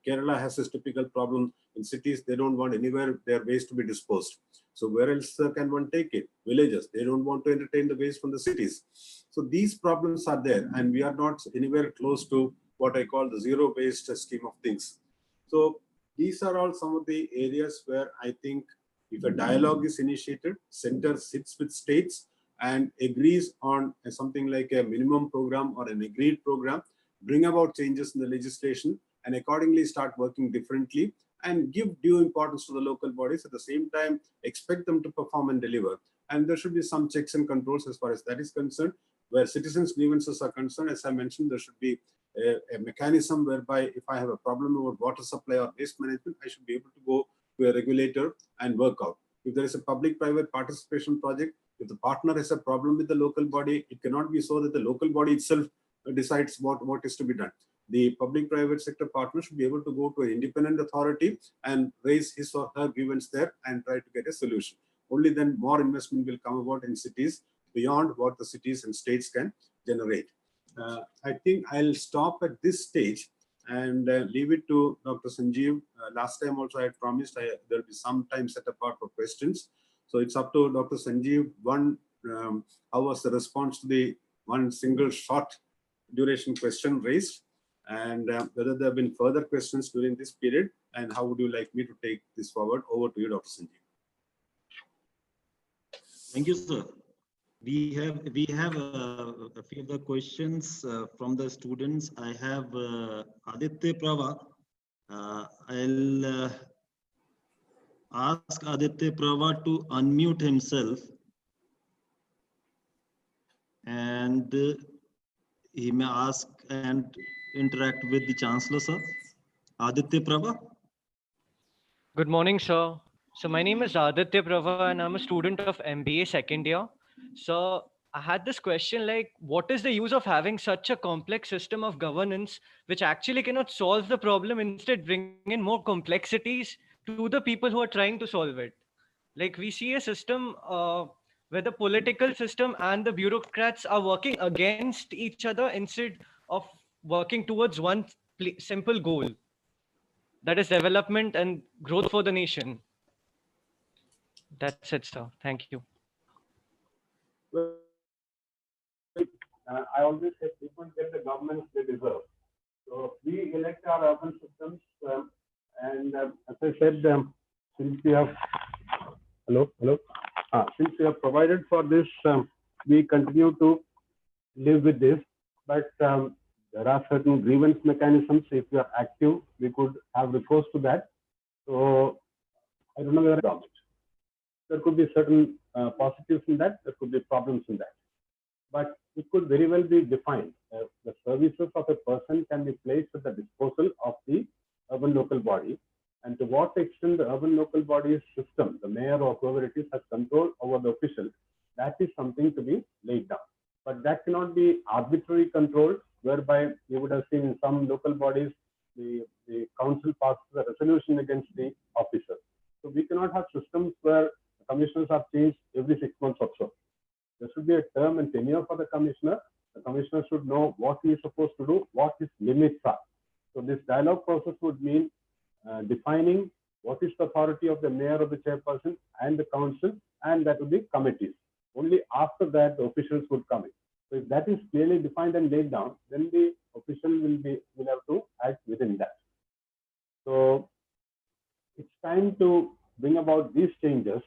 S3: Kerala has this typical problem in cities. They don't want anywhere their waste to be disposed. So where else can one take it? Villages, they don't want to entertain the waste from the cities. So these problems are there, and we are not anywhere close to what I call the zero waste scheme of things. So these are all some of the areas where I think if a dialogue is initiated, center sits with states and agrees on something like a minimum program or an agreed program, bring about changes in the legislation and accordingly start working differently and give due importance to the local bodies, at the same time expect them to perform and deliver. And there should be some checks and controls as far as that is concerned. Where citizens' grievances are concerned, as I mentioned, there should be a mechanism whereby if I have a problem about water supply or waste management, I should be able to go to a regulator and work out. If there is a public-private participation project, if the partner has a problem with the local body, it cannot be so that the local body itself decides what is to be done. The public-private sector partner should be able to go to an independent authority and raise his or her grievance there and try to get a solution. Only then more investment will come about in cities beyond what the cities and states can generate. I think I'll stop at this stage and leave it to Dr. Sanjeev. Last time also I had promised there will be some time set apart for questions. So it's up to Dr. Sanjeev. One, how was the response to the one single short duration question raised, and whether there have been further questions during this period, and how would you like me to take this forward? Over to you, Dr. Sanjeev.
S1: Thank you, sir. We have a few of the questions from the students. I have Aditya Prava. I'll ask Aditya Prava to unmute himself, and he may ask and interact with the Chancellor, sir. Aditya Prava.
S4: Good morning, sir. So my name is Aditya Prava and I'm a student of MBA second year. So I had this question like, what is the use of having such a complex system of governance which actually cannot solve the problem, instead bring in more complexities to the people who are trying to solve it? Like we see a system where the political system and the bureaucrats are working against each other instead of working towards one simple goal. That is development and growth for the nation. That's it, sir. Thank you.
S3: Well, I always say people get the governments they deserve. So we elect our urban systems, and as I said, since we have since we have provided for this, we continue to live with this. But there are certain grievance mechanisms. If we are active, we could have recourse to that. So I don't know whether there could be certain positives in that. There could be problems in that. But it could very well be defined. The services of a person can be placed at the disposal of the urban local body. And to what extent the urban local body's system, the mayor or whoever it is, has control over the officials, that is something to be laid down. But that cannot be arbitrary control, whereby you would have seen in some local bodies, the council passes a resolution against the officer. So we cannot have systems where the commissioners are changed every 6 months or so. There should be a term and tenure for the commissioner. The commissioner should know what he is supposed to do, what his limits are. So this dialogue process would mean defining
S5: what is the authority of the mayor or the chairperson and the council, and that would be committees. Only after that, the officials would come in. So if that is clearly defined and laid down, then the official will have to act within that. So it's time to bring about these changes,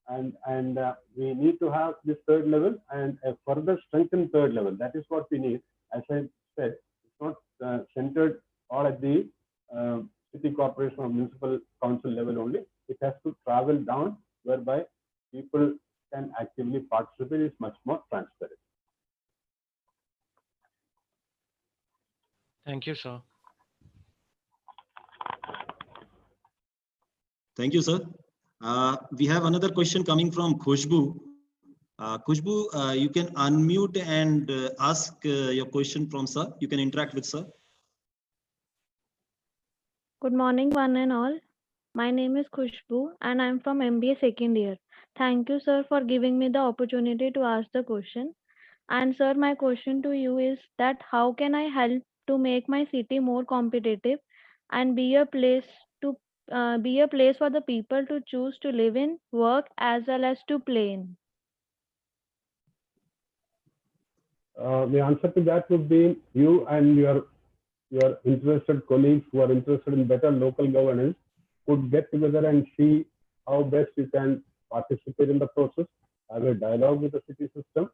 S5: and we need to have this third level and a further strengthened third level. That is what we need. As I said, it's not centered all at the city corporation or municipal council level only. It has to travel down, whereby people can actively participate. It's much more transparent.
S4: Thank you, sir.
S1: Thank you, sir. We have another question coming from Khushbu. Khushbu, you can unmute and ask your question from sir. You can interact with sir.
S6: Good morning, one and all. My name is Khushbu and I'm from MBA second year. Thank you, sir, for giving me the opportunity to ask the question. And sir, my question to you is that how can I help to make my city more competitive and be a place for the people to choose to live in, work, as well as to play in?
S5: The answer to that would be you and your interested colleagues who are interested in better local governance could get together and see how best you can participate in the process, have a dialogue with the city system.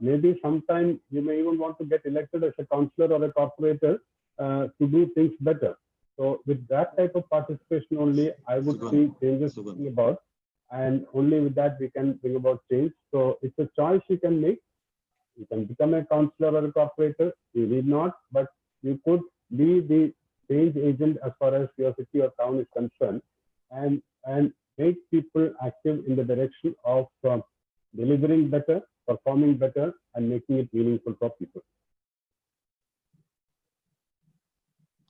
S5: Maybe sometime you may even want to get elected as a councillor or a corporator to do things better. So with that type of participation only, I would see changes coming about, and only with that we can bring about change. So it's a choice you can make. You can become a councillor or a corporator. You need not, but you could be the change agent as far as your city or town is concerned, and make people active in the direction of delivering better, performing better, and making it meaningful for people.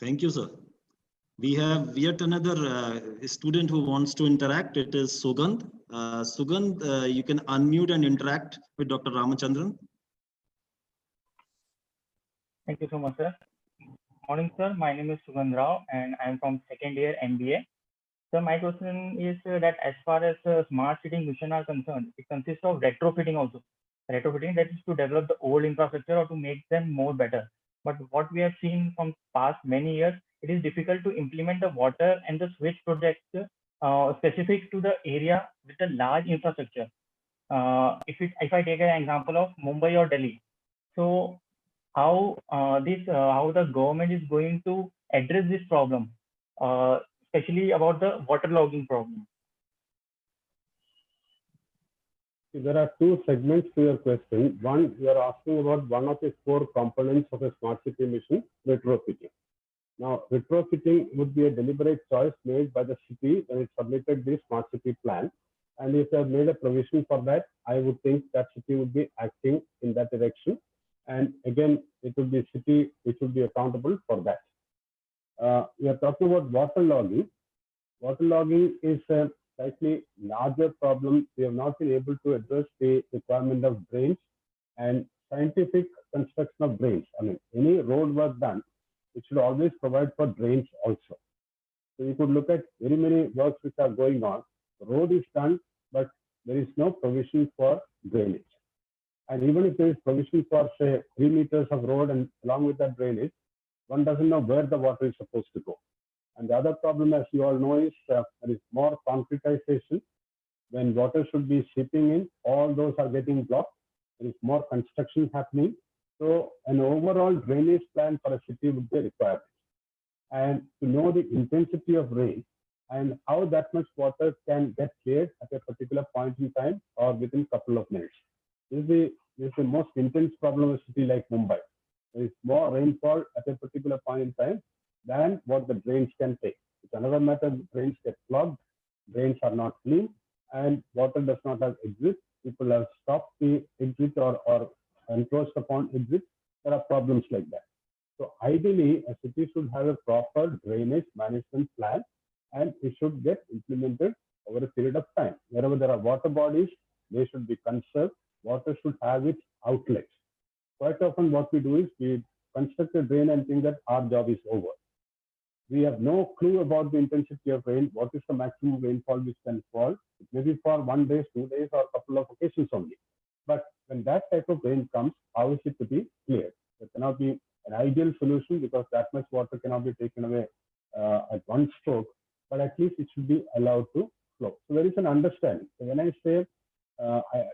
S1: Thank you, sir. We have yet another student who wants to interact. It is Sugandh. Sugandh, you can unmute and interact with Dr. Ramachandran.
S7: Thank you so much, sir. Morning, sir. My name is Sugandh Rao, and I'm from second year MBA. So my question is that as far as smart city mission are concerned, it consists of retrofitting also. Retrofitting, that is to develop the old infrastructure or to make them more better. But what we have seen from past many years, it is difficult to implement the water and the switch projects specific to the area with a large infrastructure. If I take an example of Mumbai or Delhi, so how the government is going to address this problem, especially about the waterlogging problem?
S5: There are two segments to your question. One, you are asking about one of the core components of a smart city mission, retrofitting. Now, retrofitting would be a deliberate choice made by the city when it submitted the smart city plan. And if they have made a provision for that, I would think that city would be acting in that direction. And again, it would be city which would be accountable for that. We are talking about waterlogging. Waterlogging is a slightly larger problem. We have not been able to address the requirement of drains and scientific construction of drains. I mean, any road work done, it should always provide for drains also. So you could look at very many works which are going on. The road is done, but there is no provision for drainage. And even if there is provision for, say, 3 meters of road and along with that drainage, one doesn't know where the water is supposed to go. And the other problem, as you all know, is there is more concretization. When water should be seeping in, all those are getting blocked. There is more construction happening. So an overall drainage plan for a city would be required. And to know the intensity of rain and how that much water can get cleared at a particular point in time or within a couple of minutes. This is the most intense problem of a city like Mumbai. There is more rainfall at a particular point in time than what the drains can take. It's another matter, drains get clogged, drains are not clean, and water does not have exit. People have stopped the exit or encroached upon exit. There are problems like that. So ideally, a city should have a proper drainage management plan, and it should get implemented over a period of time. Wherever there are water bodies, they should be conserved. Water should have its outlets. Quite often what we do is we construct a drain and think that our job is over. we have no clue about the intensity of rain. What is the maximum rainfall which can fall? It may be for 1 day, 2 days, or a couple of occasions only. But when that type of rain comes, how is it to be cleared? There cannot be an ideal solution because that much water cannot be taken away at one stroke, but at least it should be allowed to flow. So there is an understanding. So when I say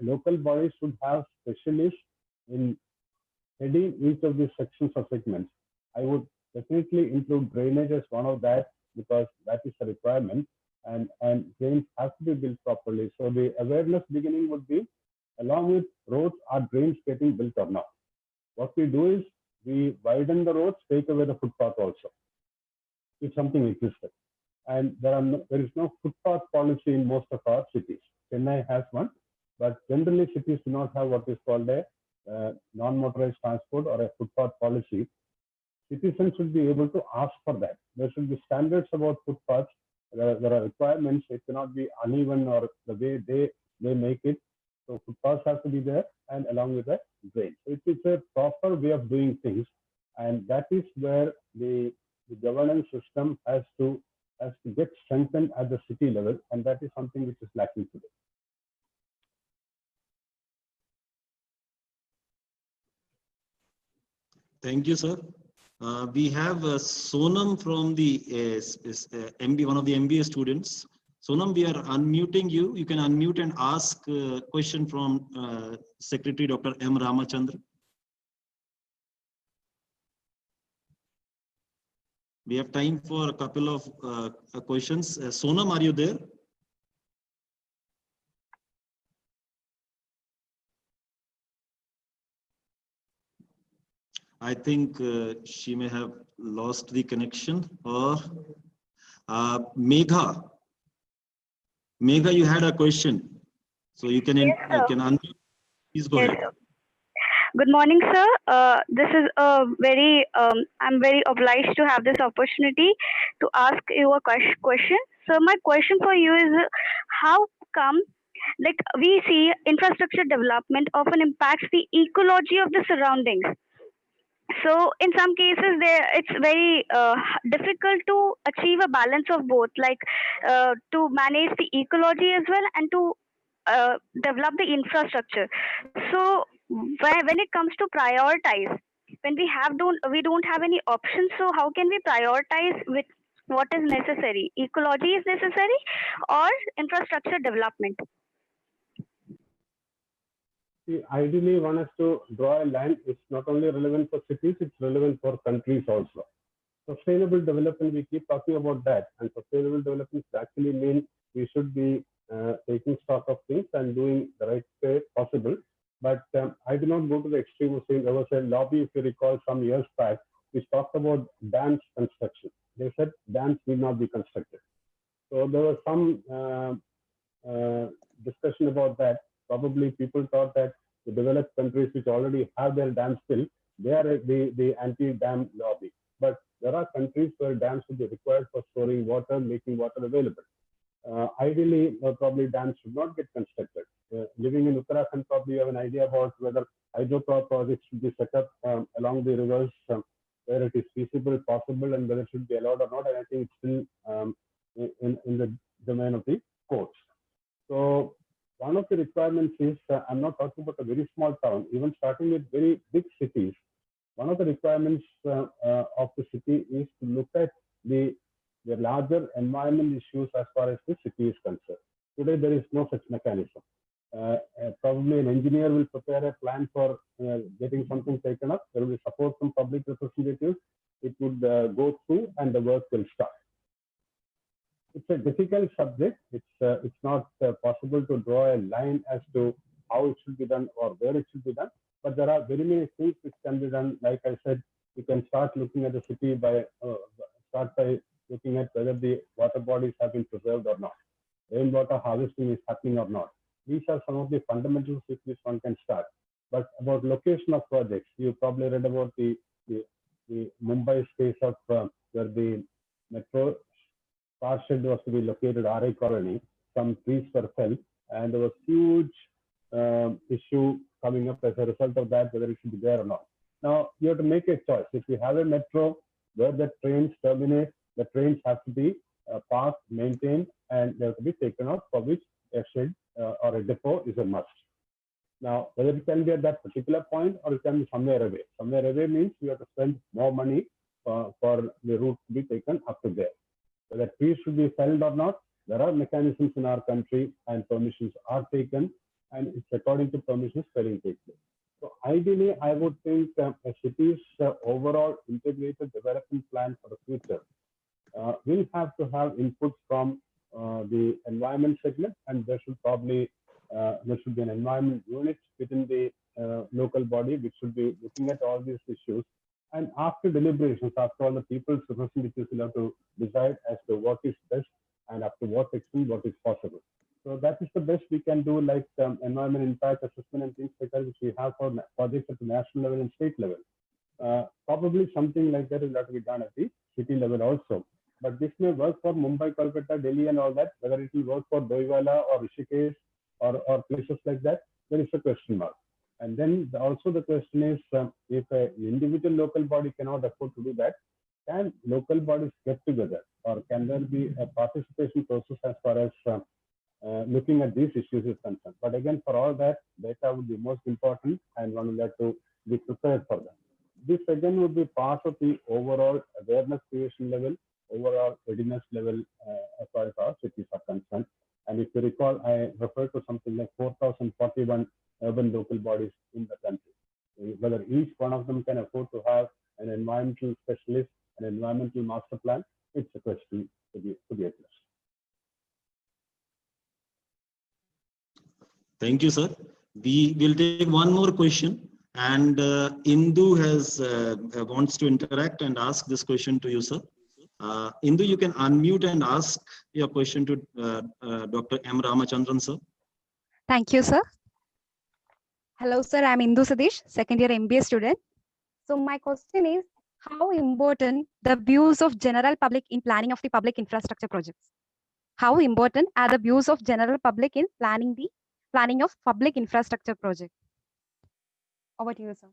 S5: local bodies should have specialists in heading each of these sections or segments, I would definitely include drainage as one of that, because that is a requirement, and drains have to be built properly. So the awareness beginning would be, along with roads, are drains getting built or not? What we do is we widen the roads, take away the footpath also, if something existed. And there is no footpath policy in most of our cities. Chennai has one, but generally cities do not have what is called a non-motorized transport or a footpath policy. Citizens should be able to ask for that. There should be standards about footpaths. There are requirements. It cannot be uneven or the way they make it. So footpaths have to be there, and along with that, drain. So it is a proper way of doing things, and that is where the governance system has to get strengthened at the city level, and that is something which is lacking today.
S1: Thank you, sir. We have Sonam from the MB, one of the MBA students. Sonam, we are unmuting you. You can unmute and ask a question from Secretary Dr. M. Ramachandra. We have time for a couple of questions. Sonam, are you there? I think she may have lost the connection. Or Megha, you had a question, so you can unmute. Please go ahead.
S8: Sir. Good morning, sir. This is a very I'm very obliged to have this opportunity to ask you a question. So my question for you is, how come, like, we see infrastructure development often impacts the ecology of the surroundings? So in some cases it's very difficult to achieve a balance of both, like to manage the ecology as well and to develop the infrastructure. So when it comes to prioritize, when we don't have any options, so how can we prioritize with what is necessary? Ecology is necessary or infrastructure development?
S5: See, ideally, one has to draw a line. It's not only relevant for cities, it's relevant for countries also. Sustainable development, we keep talking about that. And sustainable development actually means we should be taking stock of things and doing the right way possible. But I do not go to the extreme of saying, there was a lobby, if you recall, some years back, we talked about dams construction. They said dams need not be constructed. So there was some discussion about that. Probably people thought that the developed countries which already have their dams built, they are the anti-dam lobby. But there are countries where dams will be required for storing water, making water available. Ideally, probably dams should not get constructed. Living in Uttarakhand, probably you have an idea about whether hydropower projects should be set up along the rivers where it is feasible, possible, and whether it should be allowed or not. And I think it's still in the domain of the courts. So one of the requirements is, I'm not talking about a very small town, even starting with very big cities. One of the requirements of the city is to look at the larger environmental issues as far as the city is concerned. Today, there is no such mechanism. Probably an engineer will prepare a plan for getting something taken up. There will be support from public representatives. It would go through and the work will start. It's a difficult subject. It's not possible to draw a line as to how it should be done or where it should be done. But there are very many things which can be done. Like I said, you can start looking at the city by looking at whether the water bodies have been preserved or not. Rainwater harvesting is happening or not. These are some of the fundamentals with which one can start. But about location of projects, you probably read about the Mumbai case of where the metro car shed was to be located, RA Colony. Some trees were felled, and there was huge issue coming up as a result of that, whether it should be there or not. Now, you have to make a choice. If you have a metro where the trains terminate the trains have to be parked, maintained, and they have to be taken out, for which a shed or a depot is a must. Now, whether it can be at that particular point or it can be somewhere away. Somewhere away means you have to spend more money for the route to be taken up to there. Whether trees should be felled or not, there are mechanisms in our country and permissions are taken, and it's according to permissions felling takes place. So ideally, I would think a city's overall integrated development plan for the future will have to have input from the environment segment, and there should probably there should be an environment unit within the local body which should be looking at all these issues. And after deliberations, after all, the people's representatives will have to decide as to what is best and up to what extent what is possible. So that is the best we can do, like environment impact assessment and things like that, which we have for projects at the national level and state level. Probably something like that will have to be done at the city level also. But this may work for Mumbai, Kolkata, Delhi and all that. Whether it will work for Doiwala or Rishikesh or places like that, there is a question mark. And then also the question is, if an individual local body cannot afford to do that, can local bodies get together, or can there be a participation process as far as looking at these issues is concerned? But again, for all that, data would be most important, and one will have to be prepared for that. This again would be part of the overall awareness creation level, overall readiness level as far as our cities are concerned. And if you recall, I referred to something like 4,041 urban local bodies in the country. Whether each one of them can afford to have an environmental specialist, an environmental master plan, it's a question to be addressed.
S1: Thank you, sir. We will take one more question, and Indu has wants to interact and ask this question to you, sir. Indu, you can unmute and ask your question to Dr. M. Ramachandran, sir.
S9: Thank you, sir. Hello, sir. I'm Indu Sadish, second year MBA student. So my question is, how important the views of general public in planning of the public infrastructure projects? How important are the views of general public in planning of public infrastructure projects? Over to you, sir.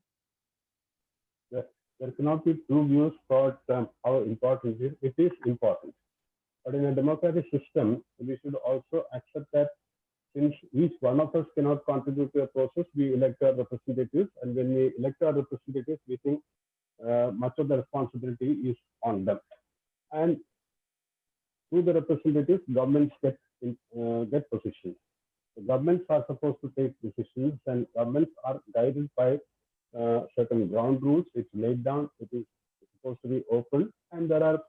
S5: There cannot be two views for how important it is. It is important. But in a democratic system, we should also accept that since each one of us cannot contribute to a process, we elect our representatives. And when we elect our representatives, we think much of the responsibility is on them. And through the representatives, governments get positions. The governments are supposed to take decisions, and governments are guided by certain ground rules. It's laid down. It is supposed to be open, and there are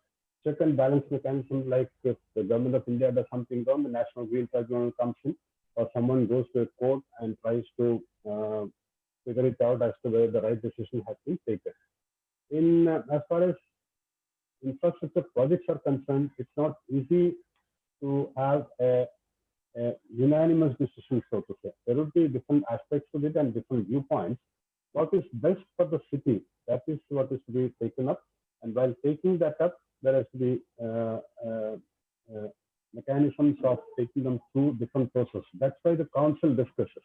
S5: check and balance mechanisms. Like if the government of India does something wrong, the National Green Tribunal comes in, or someone goes to a court and tries to figure it out as to whether the right decision has been taken. In as far as infrastructure projects are concerned, it's not easy to have a unanimous decision, so to say. There would be different aspects to it and different viewpoints. What is best for the city, that is what is to be taken up. And while taking that up, there has to be mechanisms of taking them through different processes. That's why the council discusses.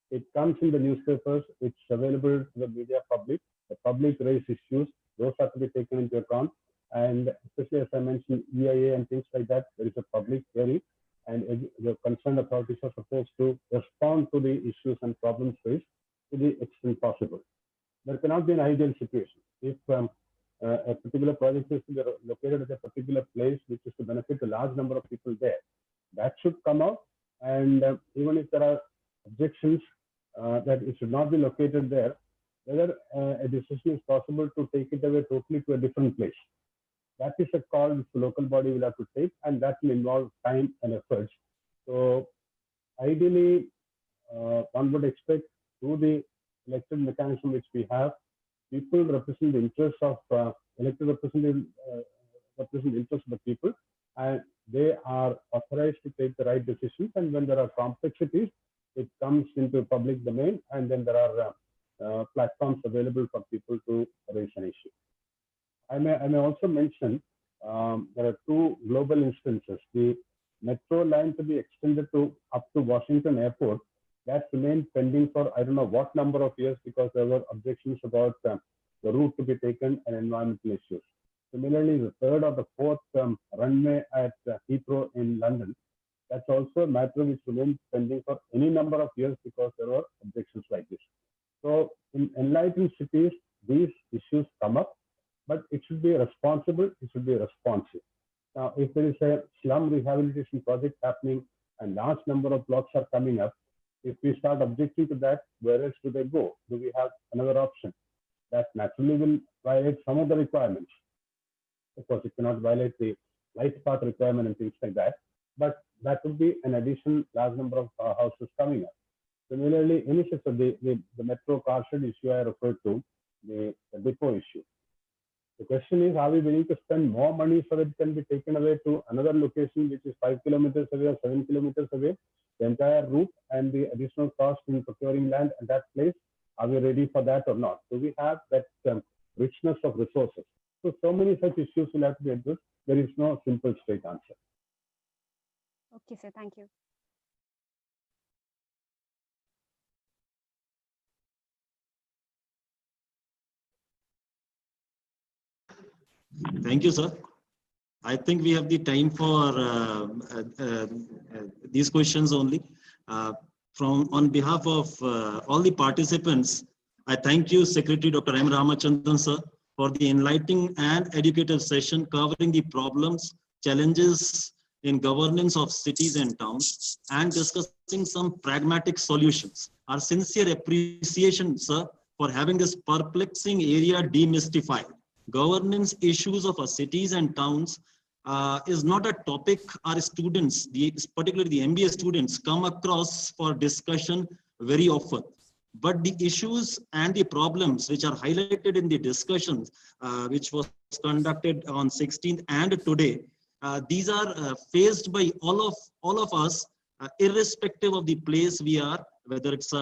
S5: It comes in the newspapers, it's available to the media public. The public raise issues, those have to be taken into account. And especially as I mentioned, EIA and things like that, there is a public hearing, and the concerned authorities are supposed to respond to the issues and problems raised to the extent possible. There cannot be an ideal situation. If a particular project is to be located at a particular place which is to benefit a large number of people there, that should come out. And even if there are objections that it should not be located there, whether a decision is possible to take it away totally to a different place. That is a call which the local body will have to take, and that will involve time and efforts. So ideally, one would expect through the elected mechanism which we have, people represent the interests of elected representatives, represent the interests of the people, and they are authorized to take the right decisions. And when there are complexities, it comes into public domain, and then there are platforms available for people to raise an issue. I may also mention there are two global instances. The metro line to be extended to up to Washington Airport, that remained pending for I don't know what number of years, because there were objections about the route to be taken and environmental issues. Similarly, the third or the fourth runway at Heathrow in London, that's also a matter which remains pending for any number of years because there were objections like this. So in enlightened cities, these issues come up, but it should be responsible, it should be responsive. Now, if there is a slum rehabilitation project happening and large number of blocks are coming up, if we start objecting to that, where else do they go? Do we have another option? That naturally will violate some of the requirements. Of course, it cannot violate the light path requirement and things like that, but that would be an additional large number of houses coming up. Similarly, any such the metro car shed issue I referred to, the depot issue. The question is, are we willing to spend more money so that it can be taken away to another location which is 5 kilometers away or 7 kilometers away, the entire route and the additional cost in procuring land at that place? Are we ready for that or not? Do we have that richness of resources? So many such issues will have to be addressed. There is no simple straight answer.
S9: Okay, sir. Thank you.
S1: Thank you, sir. I think we have the time for these questions only. On behalf of all the participants, I thank you, Secretary Dr. M. Ramachandran, sir, for the enlightening and educative session covering the problems, challenges in governance of cities and towns and discussing some pragmatic solutions. Our sincere appreciation, sir, for having this perplexing area demystified. Governance issues of our cities and towns is not a topic our students, particularly the MBA students, come across for discussion very often. But the issues and the problems which are highlighted in the discussions which was conducted on 16th and today, these are faced by all of us, irrespective of the place we are, whether it's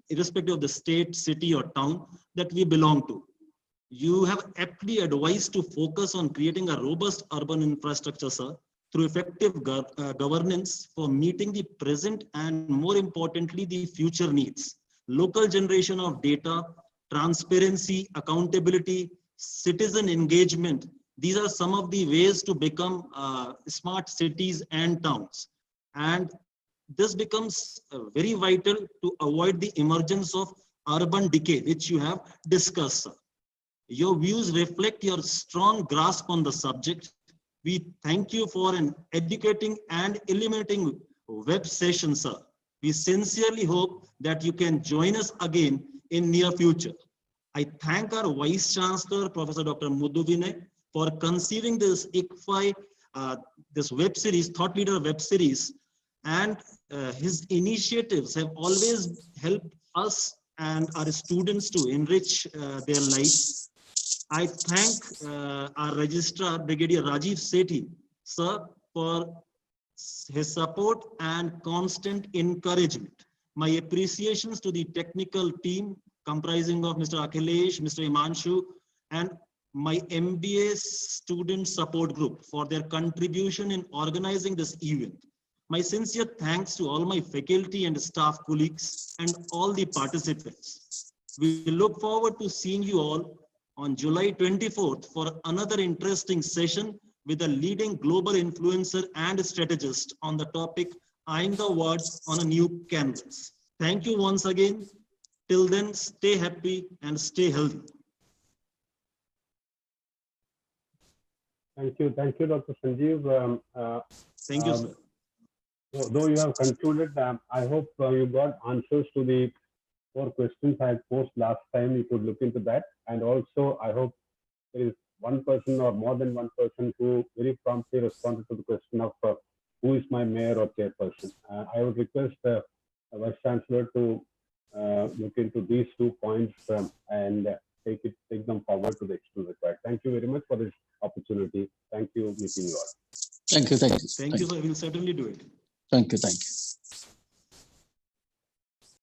S1: irrespective of the state, city or town that we belong to. You have aptly advised to focus on creating a robust urban infrastructure, sir, through effective governance for meeting the present and more importantly, the future needs. Local generation of data, transparency, accountability, citizen engagement. These are some of the ways to become smart cities and towns. And this becomes very vital to avoid the emergence of urban decay, which you have discussed, sir. Your views reflect your strong grasp on the subject. We thank you for an educating and illuminating web session, sir. We sincerely hope that you can join us again in near future. I thank our Vice Chancellor, Professor Dr. Muddu Vinay, for conceiving this ICFI, this web series, Thought Leader web series, and his initiatives have always helped us and our students to enrich their lives. I thank our Registrar, Brigadier Rajiv Sethi, sir, for his support and constant encouragement. My appreciations to the technical team comprising of Mr. Akhilesh, Mr. Imanshu, and my MBA student support group for their contribution in organizing this event. My sincere thanks to all my faculty and staff colleagues and all the participants. We look forward to seeing you all on July 24th for another interesting session with a leading global influencer and strategist on the topic Eyeing the World on a New Canvas. Thank you once again. Till then, stay happy and stay healthy.
S5: Thank you, Dr. Sanjeev.
S1: Thank you, sir.
S5: Though you have concluded, I hope you got answers to the 4 questions I had posed last time. You could look into that. And also, I hope there is one person or more than one person who very promptly responded to the question of who is my mayor or chairperson. I would request the Vice Chancellor to look into these 2 points and take them forward to the extent required. Thank you very much for this opportunity. Thank you, meeting you all.
S10: Thank you.
S1: Thank you, sir. We'll certainly do it.
S10: Thank you.